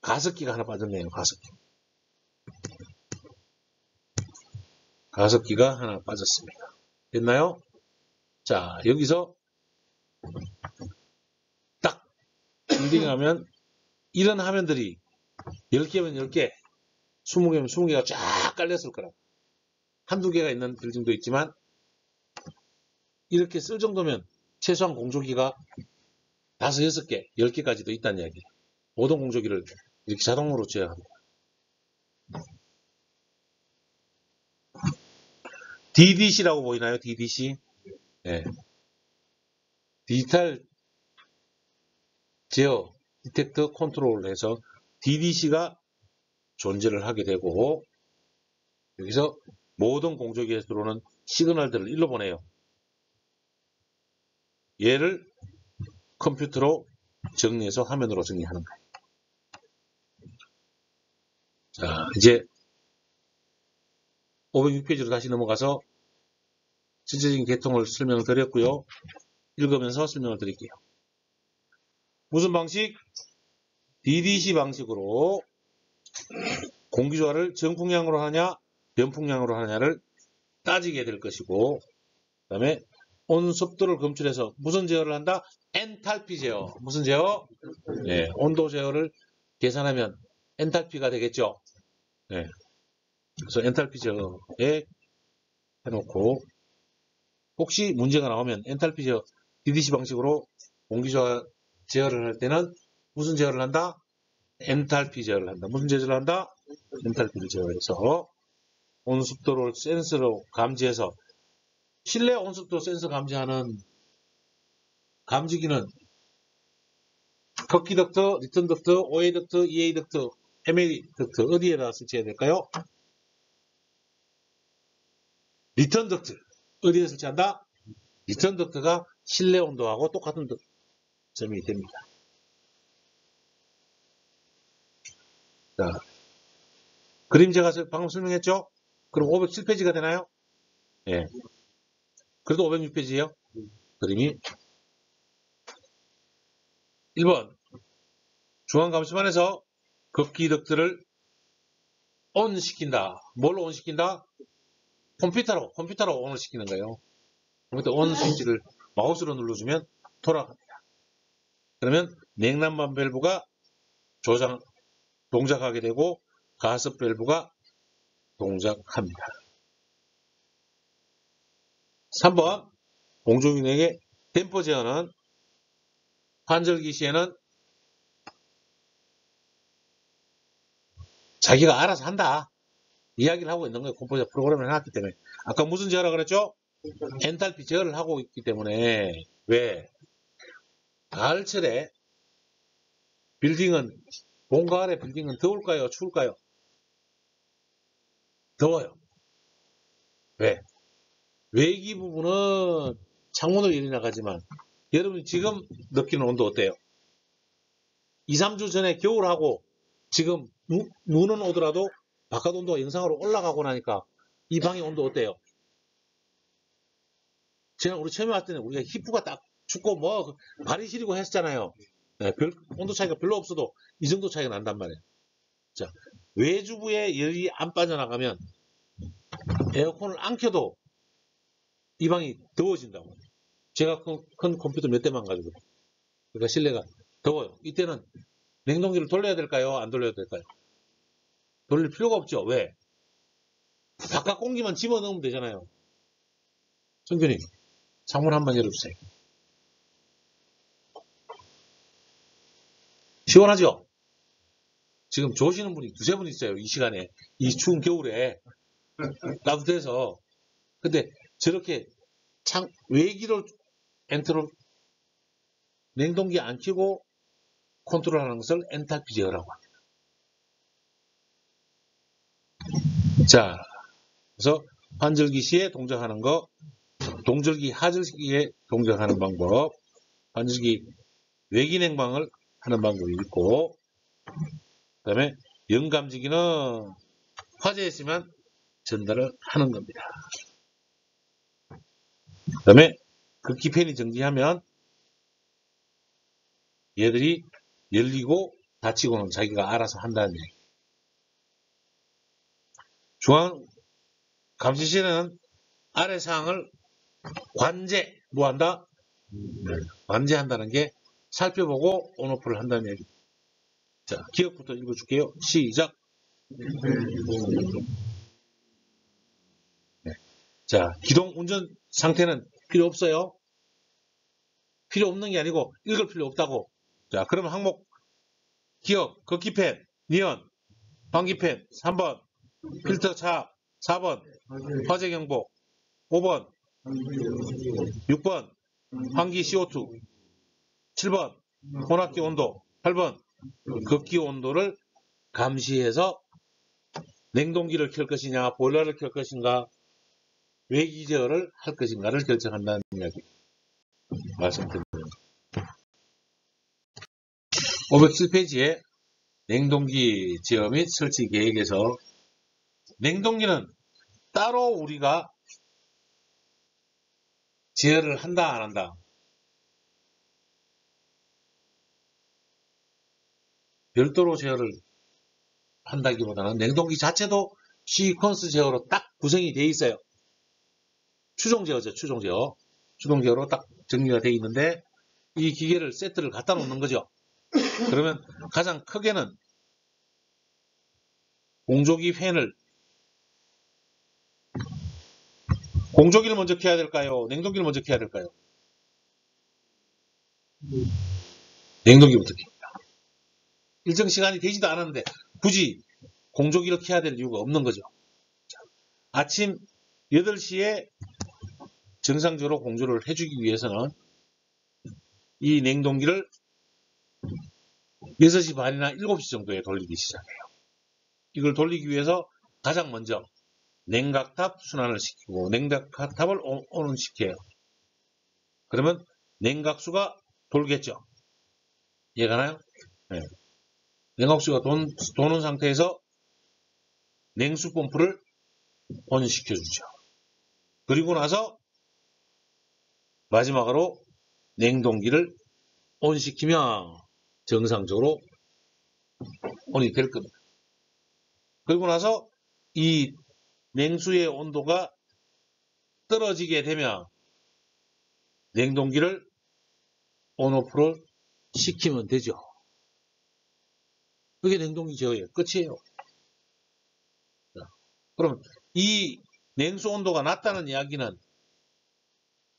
가습기가 하나 빠졌네요. 가습기. 가습기가 하나 빠졌습니다. 됐나요? 자, 여기서 딱 빌딩하면 이런 화면들이 10개면 10개, 20개면 20개가 쫙 깔렸을 거라고. 한두 개가 있는 빌딩도 있지만 이렇게 쓸 정도면 최소한 공조기가 5, 6개, 10개까지도 있다는 이야기예요. 모든 공조기를 이렇게 자동으로 제어합니다. DDC라고 보이나요? DDC? 네. 디지털 제어 디텍터 컨트롤을 해서 DDC가 존재를 하게 되고, 여기서 모든 공조기에서 들어오는 시그널들을 일로 보내요. 얘를 컴퓨터로 정리해서 화면으로 정리하는 거예요. 자, 이제 506페이지로 다시 넘어가서 전체적인 계통을 설명을 드렸고요. 읽으면서 설명을 드릴게요. 무슨 방식? DDC 방식으로 공기조화를 정풍량으로 하냐 변풍량으로 하냐를 따지게 될 것이고, 그 다음에 온습도를 검출해서 무슨 제어를 한다? 엔탈피 제어. 무슨 제어? 네, 온도 제어를 계산하면 엔탈피가 되겠죠. 네. 그래서 엔탈피 제어에 해놓고, 혹시 문제가 나오면 엔탈피 제어 DDC 방식으로 공기조화 제어를 할 때는 무슨 제어를 한다? 엔탈피 제어를 한다. 무슨 제어를 한다? 엔탈피를 제어해서 온습도를 센서로 감지해서, 실내 온습도 센서 감지하는 감지기는 급기 덕트, 리턴 덕트, OA 덕트, EA 덕트, MA 덕트 어디에다 설치해야 될까요? 리턴 덕트 어디에 설치한다? 리턴 덕트가 실내 온도하고 똑같은 점이 됩니다. 자, 그림 제가 방금 설명했죠? 그럼 507페이지가 되나요? 예. 그래도 506페이지예요. 그림이 1번 중앙감시반에서 급기 덕트를 ON 시킨다. 뭘로 ON 시킨다? 컴퓨터로 ON을 시키는 거예요. 컴퓨터 ON 스위치를 마우스로 눌러주면 돌아갑니다. 그러면 냉난방 밸브가 동작하게 되고 가습 밸브가 동작합니다. 3번 공조기능의 댐퍼 제어는 환절기 시에는 자기가 알아서 한다. 이야기를 하고 있는 거예요. 컴포저 프로그램을 해놨기 때문에. 아까 무슨 제어라 그랬죠? 엔탈피 제어를 하고 있기 때문에. 왜? 가을철에 봄, 가을에 빌딩은 더울까요? 추울까요? 더워요. 왜? 외기 부분은 창문을 열이 나가지만 여러분이 지금 느끼는 온도 어때요? 2, 3주 전에 겨울하고 지금 눈은 오더라도 바깥 온도가 영상으로 올라가고 나니까 이 방의 온도 어때요? 지난 우리 처음에 왔을 때는 우리가 히프가 딱 춥고 뭐 발이 시리고 했었잖아요. 네, 온도 차이가 별로 없어도 이 정도 차이가 난단 말이에요. 자, 외주부에 열이 안 빠져나가면 에어컨을 안 켜도 이 방이 더워진다고. 제가 큰 컴퓨터 몇 대만 가지고. 그러니까 실내가 더워요. 이때는 냉동기를 돌려야 될까요? 안 돌려야 될까요? 돌릴 필요가 없죠. 왜? 바깥 공기만 집어넣으면 되잖아요. 성균이 창문 한번 열어주세요. 시원하죠? 지금 좋으시는 분이 두세 분 있어요. 이 시간에. 이 추운 겨울에. 따뜻해서. 근데 저렇게 외기로 엔터로 냉동기 안 켜고 컨트롤하는 것을 엔탈피 제어라고 합니다. 자, 그래서 환절기 시에 동작하는 거, 동절기 하절기에 동작하는 방법, 환절기 외기 냉방을 하는 방법이 있고, 그 다음에 영감지기는 화재에 있으면 전달을 하는 겁니다. 그 다음에 급기 팬이 정지하면 얘들이 열리고 닫히고는 자기가 알아서 한다는 얘기. 중앙 감시실에는 아래 사항을 뭐한다? 관제한다는 게 살펴보고 온오프를 한다는 얘기. 자, 기억부터 읽어줄게요. 시작. 네. 자, 기동 운전 상태는 필요 없어요. 필요 없는 게 아니고 읽을 필요 없다고. 자, 그러면 항목 기억, 급기팬, 니언, 환기팬, 3번 필터 차, 4번 화재 경보, 5번 6번 환기 CO2, 7번 혼합기 온도, 8번 급기 온도를 감시해서 냉동기를 켤 것이냐, 보일러를 켤 것인가, 외기 제어를 할 것인가를 결정한다는 이야기 말씀드립니다. 507페이지에 냉동기 제어 및 설치 계획에서 냉동기는 따로 우리가 제어를 한다 안 한다? 별도로 제어를 한다기보다는 냉동기 자체도 시퀀스 제어로 딱 구성이 되어 있어요. 추종 제어죠. 추종 제어. 추종 제어로 딱 정리가 되어 있는데 이 기계를 세트를 갖다 놓는 거죠. 그러면 가장 크게는 공조기를 먼저 켜야 될까요? 냉동기를 먼저 켜야 될까요? 냉동기부터 켭니다. 일정 시간이 되지도 않았는데 굳이 공조기를 켜야 될 이유가 없는 거죠. 아침 8시에 정상적으로 공조를 해주기 위해서는 이 냉동기를 6시 반이나 7시 정도에 돌리기 시작해요. 이걸 돌리기 위해서 가장 먼저 냉각탑 순환을 시키고 냉각탑을 온을 시켜요. 그러면 냉각수가 돌겠죠. 이해가나요? 네. 냉각수가 도는 상태에서 냉수 펌프를 온시켜주죠. 그리고 나서 마지막으로 냉동기를 온시키면 정상적으로 온이 될 겁니다. 그리고 나서 이 냉수의 온도가 떨어지게 되면 냉동기를 온오프를 시키면 되죠. 그게 냉동기 제어예요. 끝이에요. 자, 그럼 이 냉수 온도가 낮다는 이야기는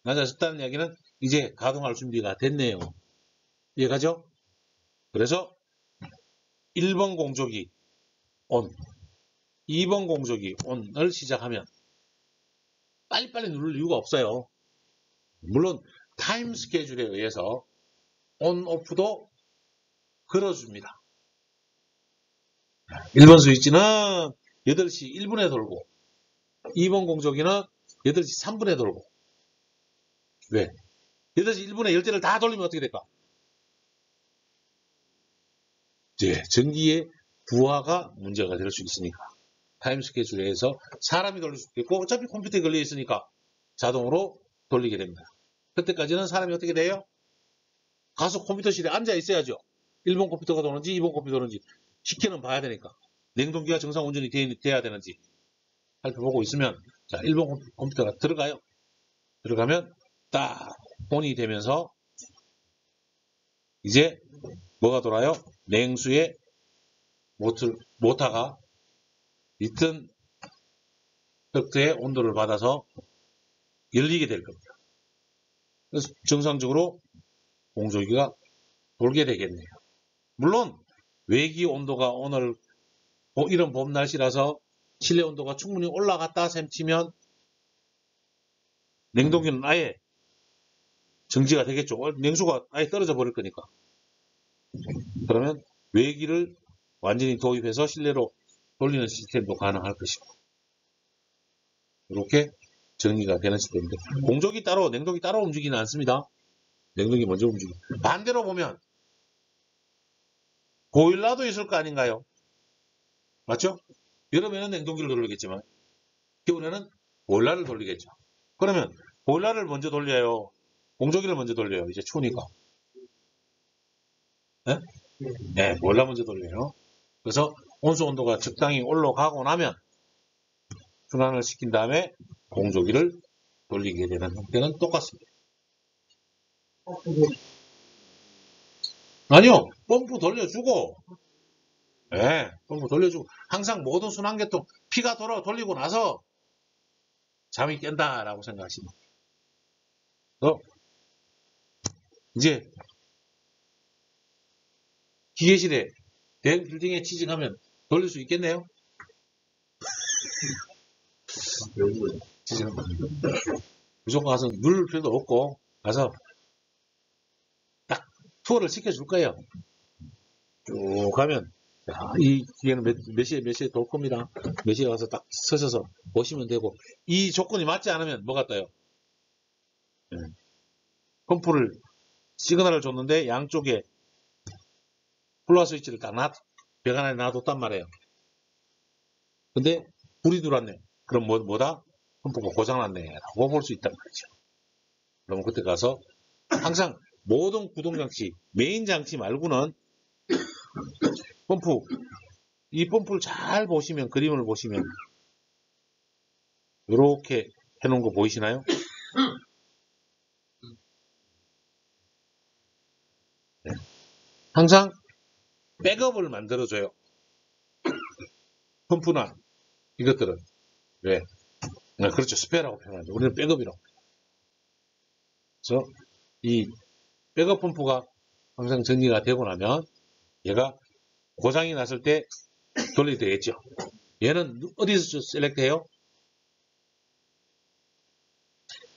낮아졌다는 이야기는 이제 가동할 준비가 됐네요. 이해가죠? 그래서 1번 공조기 온, 2번 공조기 온을 시작하면 빨리빨리 누를 이유가 없어요. 물론 타임 스케줄에 의해서 온, 오프도 걸어줍니다. 1번 스위치는 8시 1분에 돌고 2번 공조기는 8시 3분에 돌고 왜? 8시 1분에 10대를 다 돌리면 어떻게 될까? 이제 전기의 부하가 문제가 될 수 있으니까 타임 스케줄에 의해서 사람이 돌릴 수도 있고 어차피 컴퓨터에 걸려 있으니까 자동으로 돌리게 됩니다. 그때까지는 사람이 어떻게 돼요? 가서 컴퓨터실에 앉아 있어야죠. 1번 컴퓨터가 도는지 2번 컴퓨터가 도는지 시켜는 봐야 되니까 냉동기가 정상 운전이 돼야 되는지 살펴보고 있으면 자 1번 컴퓨터가 들어가요. 들어가면 딱 온이 되면서 이제 뭐가 돌아요? 냉수의 모터가 리튼 덕트의 온도를 받아서 열리게 될 겁니다. 그래서 정상적으로 공조기가 돌게 되겠네요. 물론 외기 온도가 오늘 이런 봄 날씨라서 실내 온도가 충분히 올라갔다 셈치면 냉동기는 아예 정지가 되겠죠. 냉수가 아예 떨어져 버릴 거니까. 그러면 외기를 완전히 도입해서 실내로 돌리는 시스템도 가능할 것이고 이렇게 정리가 되는 시스템인데 공조기 따로 냉동기 따로 움직이는 않습니다. 냉동기 먼저 움직이고 반대로 보면 보일러도 있을 거 아닌가요? 맞죠? 여름에는 냉동기를 돌리겠지만 겨울에는 보일러를 돌리겠죠. 그러면 보일러를 먼저 돌려요? 공조기를 먼저 돌려요? 이제 추우니까. 네? 네, 보일러 먼저 돌려요. 그래서 온수 온도가 적당히 올라가고 나면 순환을 시킨 다음에 공조기를 돌리게 되는 형태는 똑같습니다. 아니요, 펌프 돌려주고, 네, 펌프 돌려주고, 항상 모든 순환계통 피가 돌리고 나서 잠이 깬다라고 생각하시면 돼요. 이제 기계실에 대형 빌딩에 취직하면 돌릴 수 있겠네요? 무조건 가서 누를 필요도 없고 가서 딱 투어를 시켜줄 거예요. 쭉 가면 이 기계는 몇 시에 돌 겁니다. 몇 시에 가서 딱 서셔서 보시면 되고 이 조건이 맞지 않으면 뭐가 떠요? 펌프를 시그널을 줬는데 양쪽에 플러스 스위치를 딱 벽 안에 놔뒀단 말이에요. 근데 불이 들어왔네. 그럼 뭐다? 펌프가 고장났네 라고 볼 수 있단 말이죠. 그러면 그때 가서 항상 모든 구동장치 메인 장치 말고는 이 펌프를 잘 보시면 그림을 보시면 이렇게 해놓은 거 보이시나요? 네. 항상 백업을 만들어줘요. 펌프나 이것들은 왜? 네, 그렇죠. 스페어라고 표현하죠. 우리는 백업이라고. 그래서 이 백업 펌프가 항상 정리가 되고 나면 얘가 고장이 났을 때 돌리게 되겠죠. 얘는 어디서 셀렉트해요?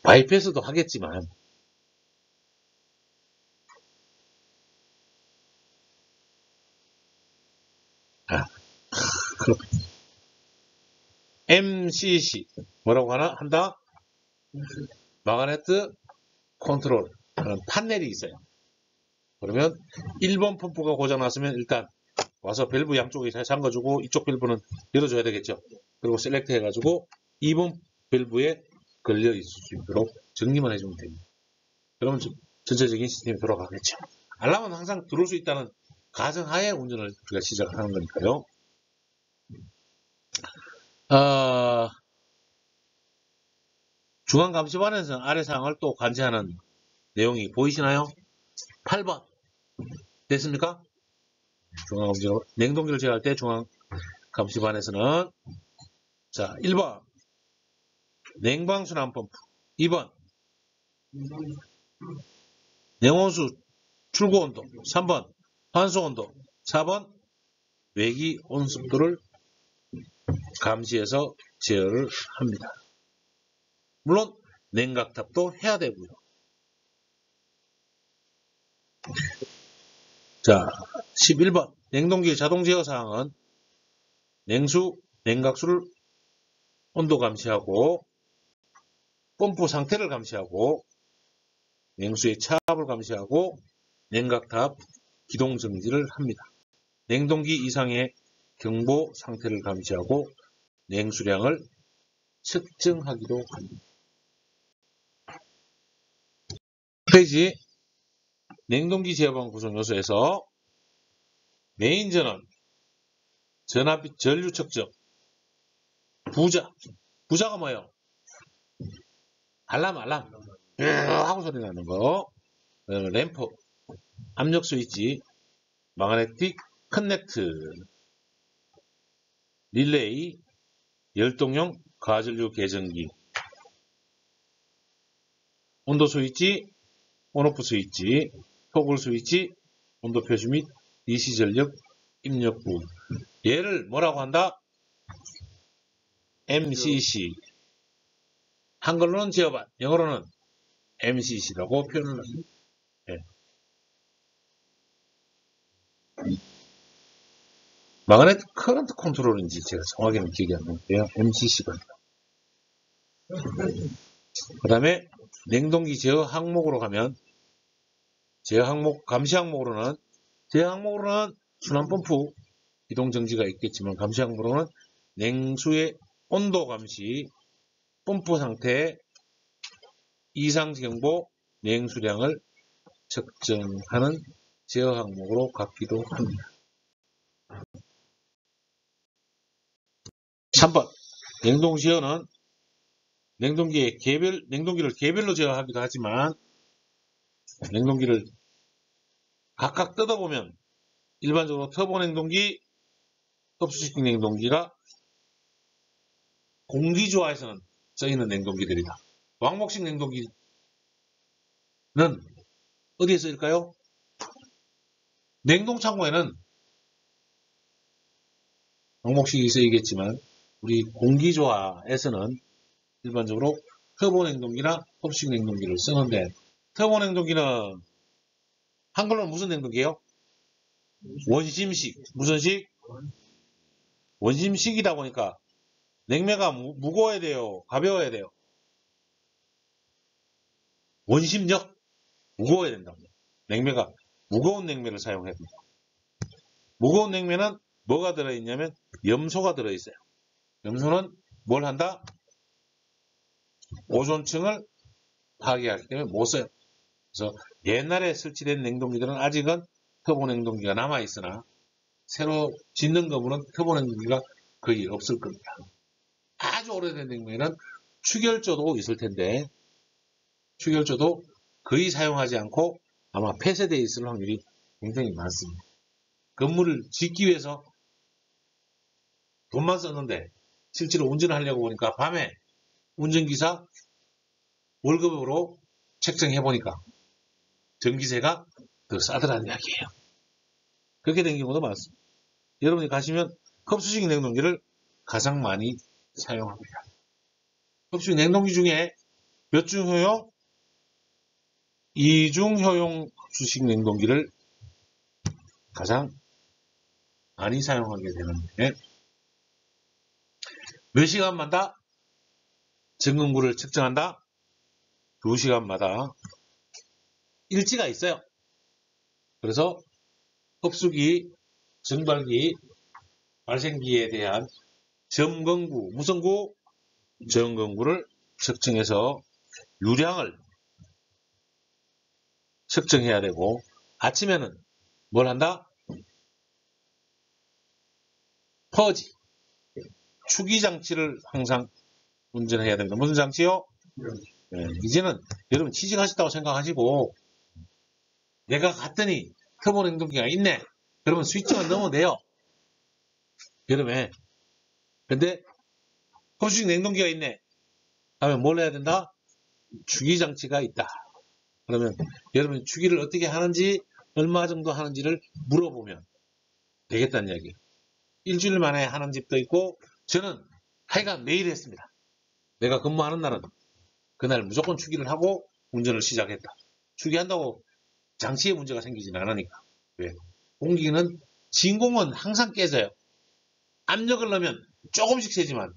바이패스도 하겠지만 그렇군요. MCC 뭐라고 한다? 마그네트 컨트롤 그런 판넬이 있어요. 그러면 1번 펌프가 고장났으면 일단 와서 밸브 양쪽에 잘 잠가주고 이쪽 밸브는 열어줘야 되겠죠. 그리고 셀렉트 해가지고 2번 밸브에 걸려 있을 수 있도록 정리만 해주면 됩니다. 그러면 전체적인 시스템이 돌아가겠죠. 알람은 항상 들어올 수 있다는 가정하에 운전을 우리가 시작하는 거니까요. 중앙감시반에서는 아래 사항을 또 관제하는 내용이 보이시나요? 8번 됐습니까? 중앙감시 냉동기를 제어할 때 중앙감시반에서는 자 1번 냉방순환 펌프 2번 냉온수 출고 온도 3번 환수 온도 4번 외기 온습도를 감시해서 제어를 합니다. 물론 냉각탑도 해야 되고요. 자 11번 냉동기 자동 제어 사항은 냉수, 냉각수를 온도 감시하고 펌프 상태를 감시하고 냉수의 차압을 감시하고 냉각탑 기동 정지를 합니다. 냉동기 이상의 경보 상태를 감시하고 냉수량을 측정하기도 합니다. 페이지 냉동기 제어방 구성 요소에서 메인 전원, 전압 전류 측정, 부자가 뭐예요? 알람 하고 소리 나는 거, 램프, 압력 스위치, 마그네틱 커넥트, 릴레이, 열동용 가전류 계전기, 온도 스위치, 온오프 스위치, 토글 스위치, 온도 표시 및 DC 전력 입력부. 얘를 뭐라고 한다? MCC. 한글로는 제어반, 영어로는 MCC라고 표현을 합니다. 네. 마그네틱 커런트 컨트롤인지 제가 정확히는 기억이 안 나는데요. MCC가. 그 다음에 냉동기 제어 항목으로 가면 제어 항목, 감시 항목으로는 제어 항목으로는 순환펌프 기동 정지가 있겠지만 감시 항목으로는 냉수의 온도 감시, 펌프 상태, 이상 경보, 냉수량을 측정하는 제어 항목으로 갖기도 합니다. 3번 냉동 제어는 냉동기를 개별로 제어하기도 하지만 냉동기를 각각 뜯어보면 일반적으로 터보 냉동기, 흡수식 냉동기가 공기조화에서는 써있는 냉동기들이다. 왕복식 냉동기는 어디에 쓰일까요? 냉동창고에는 왕복식이 쓰이겠지만 우리 공기조화에서는 일반적으로 터보 냉동기나 흡수식 냉동기를 쓰는데 터보 냉동기는 한글로는 무슨 냉동기예요? 원심식. 무슨 식? 원심식이다 보니까 냉매가 무거워야 돼요? 가벼워야 돼요? 원심력? 무거워야 된답니다. 냉매가 무거운 냉매를 사용해야 됩니다. 무거운 냉매는 뭐가 들어있냐면 염소가 들어있어요. 염소는 뭘 한다? 오존층을 파괴하기 때문에 못 써요. 그래서 옛날에 설치된 냉동기들은 아직은 터보 냉동기가 남아있으나 새로 짓는 거는 터보 냉동기가 거의 없을 겁니다. 아주 오래된 냉매는 추결조도 있을 텐데 추결조도 거의 사용하지 않고 아마 폐쇄되어 있을 확률이 굉장히 많습니다. 건물을 짓기 위해서 돈만 썼는데 실제로 운전을 하려고 보니까 밤에 운전기사 월급으로 책정해보니까 전기세가 더 싸더라는 이야기예요. 그렇게 된 경우도 많습니다. 여러분이 가시면 흡수식 냉동기를 가장 많이 사용합니다. 흡수식 냉동기 중에 몇 중 효용? 2중 효용 흡수식 냉동기를 가장 많이 사용하게 되는데 몇 시간마다 점검구를 측정한다? 2시간마다 일지가 있어요. 그래서 흡수기, 증발기, 발생기에 대한 점검구, 무슨 구? 점검구를 측정해서 유량을 측정해야 되고, 아침에는 뭘 한다? 퍼지, 추기장치를 항상 운전해야 됩니다. 무슨 장치요? 네, 이제는 여러분 취직하셨다고 생각하시고, 내가 갔더니 터보 냉동기가 있네. 그러면 스위치만 넣으면 돼요. 여름에. 근데 호수식 냉동기가 있네. 하면 뭘 해야 된다? 추기장치가 있다. 그러면 여러분 추기를 어떻게 하는지, 얼마 정도 하는지를 물어보면 되겠다는 이야기예요. 일주일 만에 하는 집도 있고, 저는 하여간 매일 했습니다. 내가 근무하는 날은 그날 무조건 추기를 하고 운전을 시작했다. 추기한다고 장치에 문제가 생기지는 않으니까. 왜? 공기는, 진공은 항상 깨져요. 압력을 넣으면 조금씩 세지만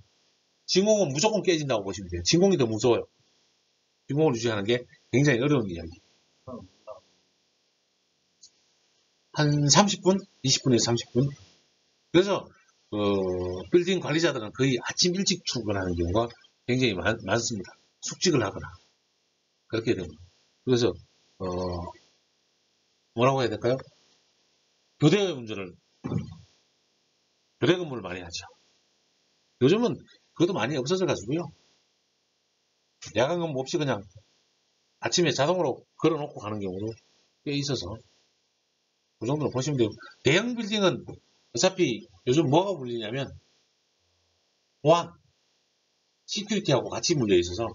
진공은 무조건 깨진다고 보시면 돼요. 진공이 더 무서워요. 진공을 유지하는 게 굉장히 어려운 이야기. 한 30분? 20분에서 30분? 그래서 빌딩 관리자들은 거의 아침 일찍 출근하는 경우가 굉장히 많습니다. 숙직을 하거나 그렇게 됩니다. 그래서 뭐라고 해야 될까요? 교대 운전을, 교대 근무를 많이 하죠. 요즘은 그것도 많이 없어져 가지고요. 야간 근무 없이 그냥 아침에 자동으로 걸어놓고 가는 경우도 꽤 있어서 그 정도로 보시면 돼요. 대형 빌딩은 어차피 요즘 뭐가 물리냐면 보안, 시큐리티하고 같이 물려 있어서,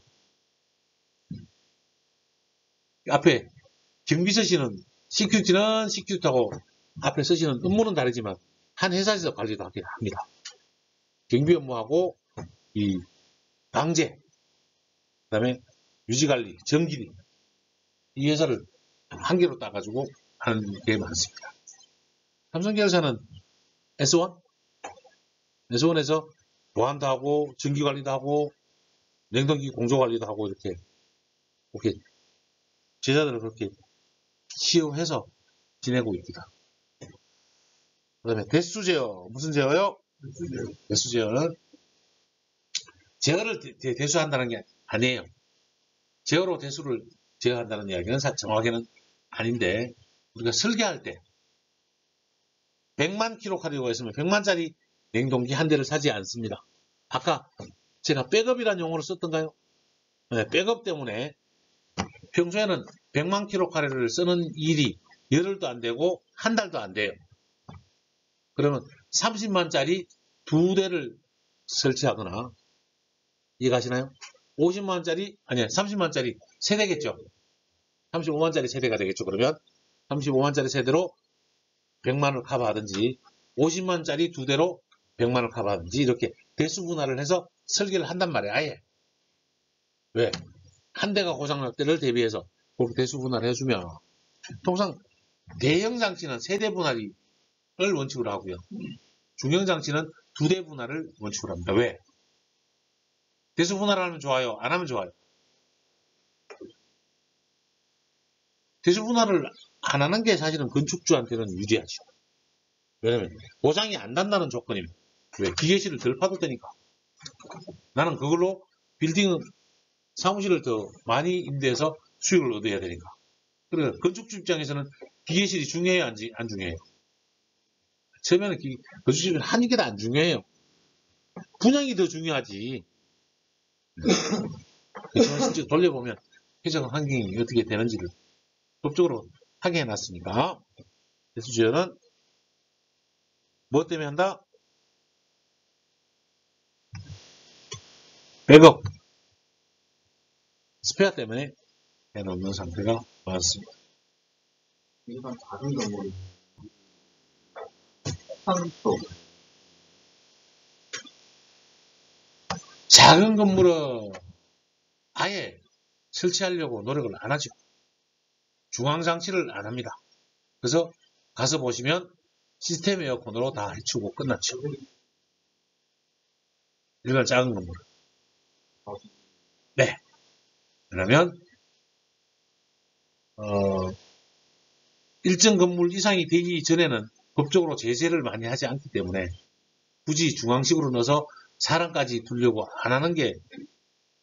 앞에 경비 서시는 시큐리티는 시큐리티하고 앞에 서시는 업무는 다르지만 한 회사에서 관리도 합니다. 경비 업무하고 이 방제, 그다음에 유지관리, 정기리, 이 회사를 한 개로 따가지고 하는 게 많습니다. 삼성계열사는 S1? S1에서 보안도 하고 전기관리도 하고 냉동기 공조관리도 하고 이렇게 제자들을 그렇게 시험해서 지내고 있습니다. 그 다음에 대수 제어. 무슨 제어요? 대수 제어는 제어를 대수한다는 게 아니에요. 제어로 대수를 제어한다는 이야기는 정확히는 아닌데, 우리가 설계할 때 100만 킬로칼로리가 있으면 100만짜리 냉동기 한 대를 사지 않습니다. 아까 제가 백업이라는 용어를 썼던가요? 네, 백업 때문에 평소에는 100만 킬로칼로리를 쓰는 일이 열흘도 안 되고 한 달도 안 돼요. 그러면 30만짜리 두 대를 설치하거나, 이해가시나요? 50만짜리, 아니야, 30만짜리 세 대겠죠. 35만짜리 세대가 되겠죠. 그러면 35만짜리 세대로 100만을 커버하든지, 50만짜리 두 대로 100만을 커버하든지, 이렇게 대수 분할을 해서 설계를 한단 말이에요. 아예. 왜? 한 대가 고장날 때를 대비해서 그렇게 대수 분할을 해주면, 통상 대형 장치는 세대 분할을 원칙으로 하고요. 중형 장치는 두 대 분할을 원칙으로 합니다. 왜? 대수 분할을 하면 좋아요? 안 하면 좋아요? 대수 분할을 안 하는 게 사실은 건축주한테는 유리하죠. 왜냐면 고장이 안 난다는 조건이면, 왜? 기계실을 덜 파도 되니까. 나는 그걸로 빌딩 사무실을 더 많이 임대해서 수익을 얻어야 되니까. 그래서 건축주 입장에서는 기계실이 중요해요, 안 중요해요? 처음에는 건축주는 한 개 다 안 중요해요. 분양이 더 중요하지. 그렇지만 실제 돌려보면 회전 환경이 어떻게 되는지를 법적으로 하게 해놨으니까. 대수제어는 뭐 때문에 한다? 백업, 스페어 때문에 해놓는 상태가 많습니다. 일반 작은 건물이 상도 작은 건물은 아예 설치하려고 노력을 안 하죠. 중앙장치를 안 합니다. 그래서 가서 보시면 시스템 에어컨으로 다 해치우고 끝났죠. 일반 작은 건물. 네. 그러면 일정 건물 이상이 되기 전에는 법적으로 제재를 많이 하지 않기 때문에 굳이 중앙식으로 넣어서 사람까지 두려고 안 하는 게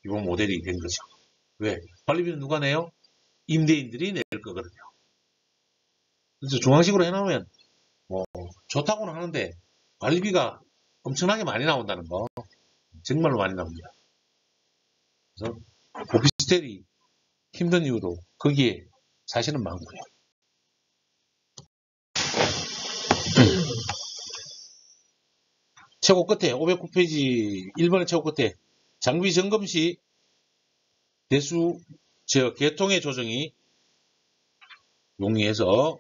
이번 모델이 된 거죠. 왜? 관리비는 누가 내요? 임대인들이 낼 거거든요. 그래서 중앙식으로 해놓으면 뭐 좋다고는 하는데 관리비가 엄청나게 많이 나온다는 거. 정말로 많이 나옵니다. 그래서 오피스텔이 힘든 이유도 거기에 사실은 많고요. 최고 끝에 509페이지 1번의 최고 끝에 장비 점검 시 대수 제어 개통의 조정이 용이해서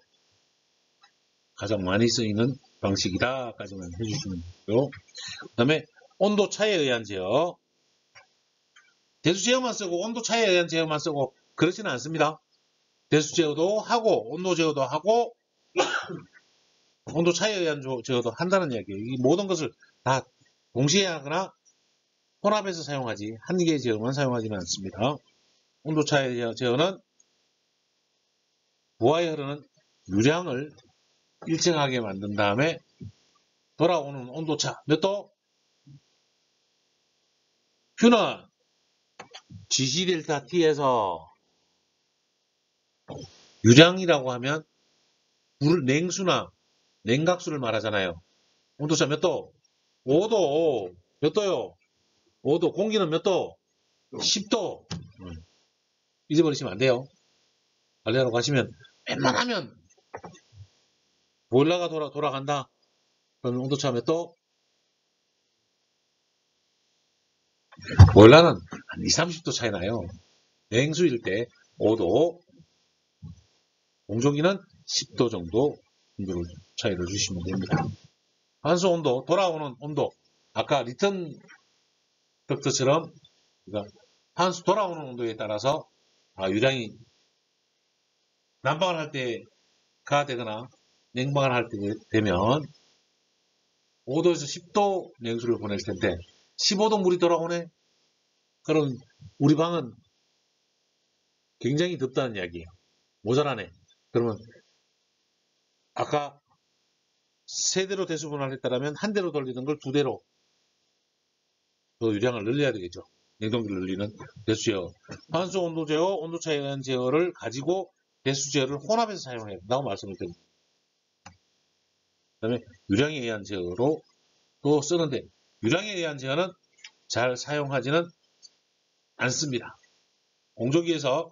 가장 많이 쓰이는 방식이다까지만 해주시면 되고요. 그 다음에 온도 차에 의한 제어. 대수 제어만 쓰고 온도 차에 의한 제어만 쓰고 그렇지는 않습니다. 대수 제어도 하고 온도 제어도 하고 온도 차에 의한 제어도 한다는 이야기예요. 이 모든 것을 다 동시에 하거나 혼합해서 사용하지 한 개의 제어만 사용하지는 않습니다. 온도 차의 제어는 부하에 흐르는 유량을 일정하게 만든 다음에 돌아오는 온도차 몇 도? Q는 GC 델타 T에서 유량이라고 하면 냉수나 냉각수를 말하잖아요. 온도차 몇 도? 5도. 몇 도요? 5도. 공기는 몇 도? 10도. 잊어버리시면 안 돼요. 관리하러 가시면 웬만하면 보일러가 돌아간다. 그러면 온도차 몇 도? 보일러는 한 20, 30도 차이 나요. 냉수일 때 5도, 공조기는 10도 정도 차이를 주시면 됩니다. 환수 온도, 돌아오는 온도. 아까 리턴 덕트처럼 환수 돌아오는 온도에 따라서 유량이 난방을 할 때가 되거나 냉방을 할 때 되면 5도에서 10도 냉수를 보낼 텐데 15도 물이 돌아오네? 그럼 우리 방은 굉장히 덥다는 이야기예요. 모자라네. 그러면 아까 세 대로 대수분할 했다면 한 대로 돌리던 걸 두 대로 더 유량을 늘려야 되겠죠. 냉동기를 늘리는 대수 제어. 환수 온도 제어, 온도 차에 의한 제어를 가지고 대수 제어를 혼합해서 사용해야 된다고 말씀을 드립니다. 그 다음에 유량에 의한 제어로 또 쓰는데 유량에 의한 제어는 잘 사용하지는 않습니다. 공조기에서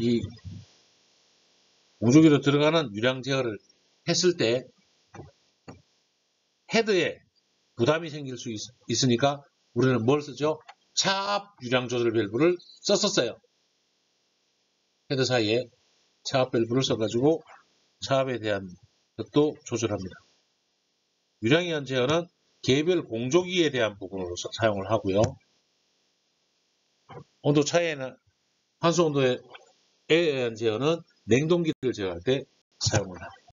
이 공조기로 들어가는 유량 제어를 했을 때 헤드에 부담이 생길 수 있으니까 우리는 뭘 쓰죠? 차압 유량 조절 밸브를 썼었어요. 헤드 사이에 차압 밸브를 써가지고 차압에 대한 것도 조절합니다. 유량에 의한 제어는 개별 공조기에 대한 부분으로 사용을 하고요. 온도 차이나 환수 온도에 의한 제어는 냉동기를 제어할 때 사용을 합니다.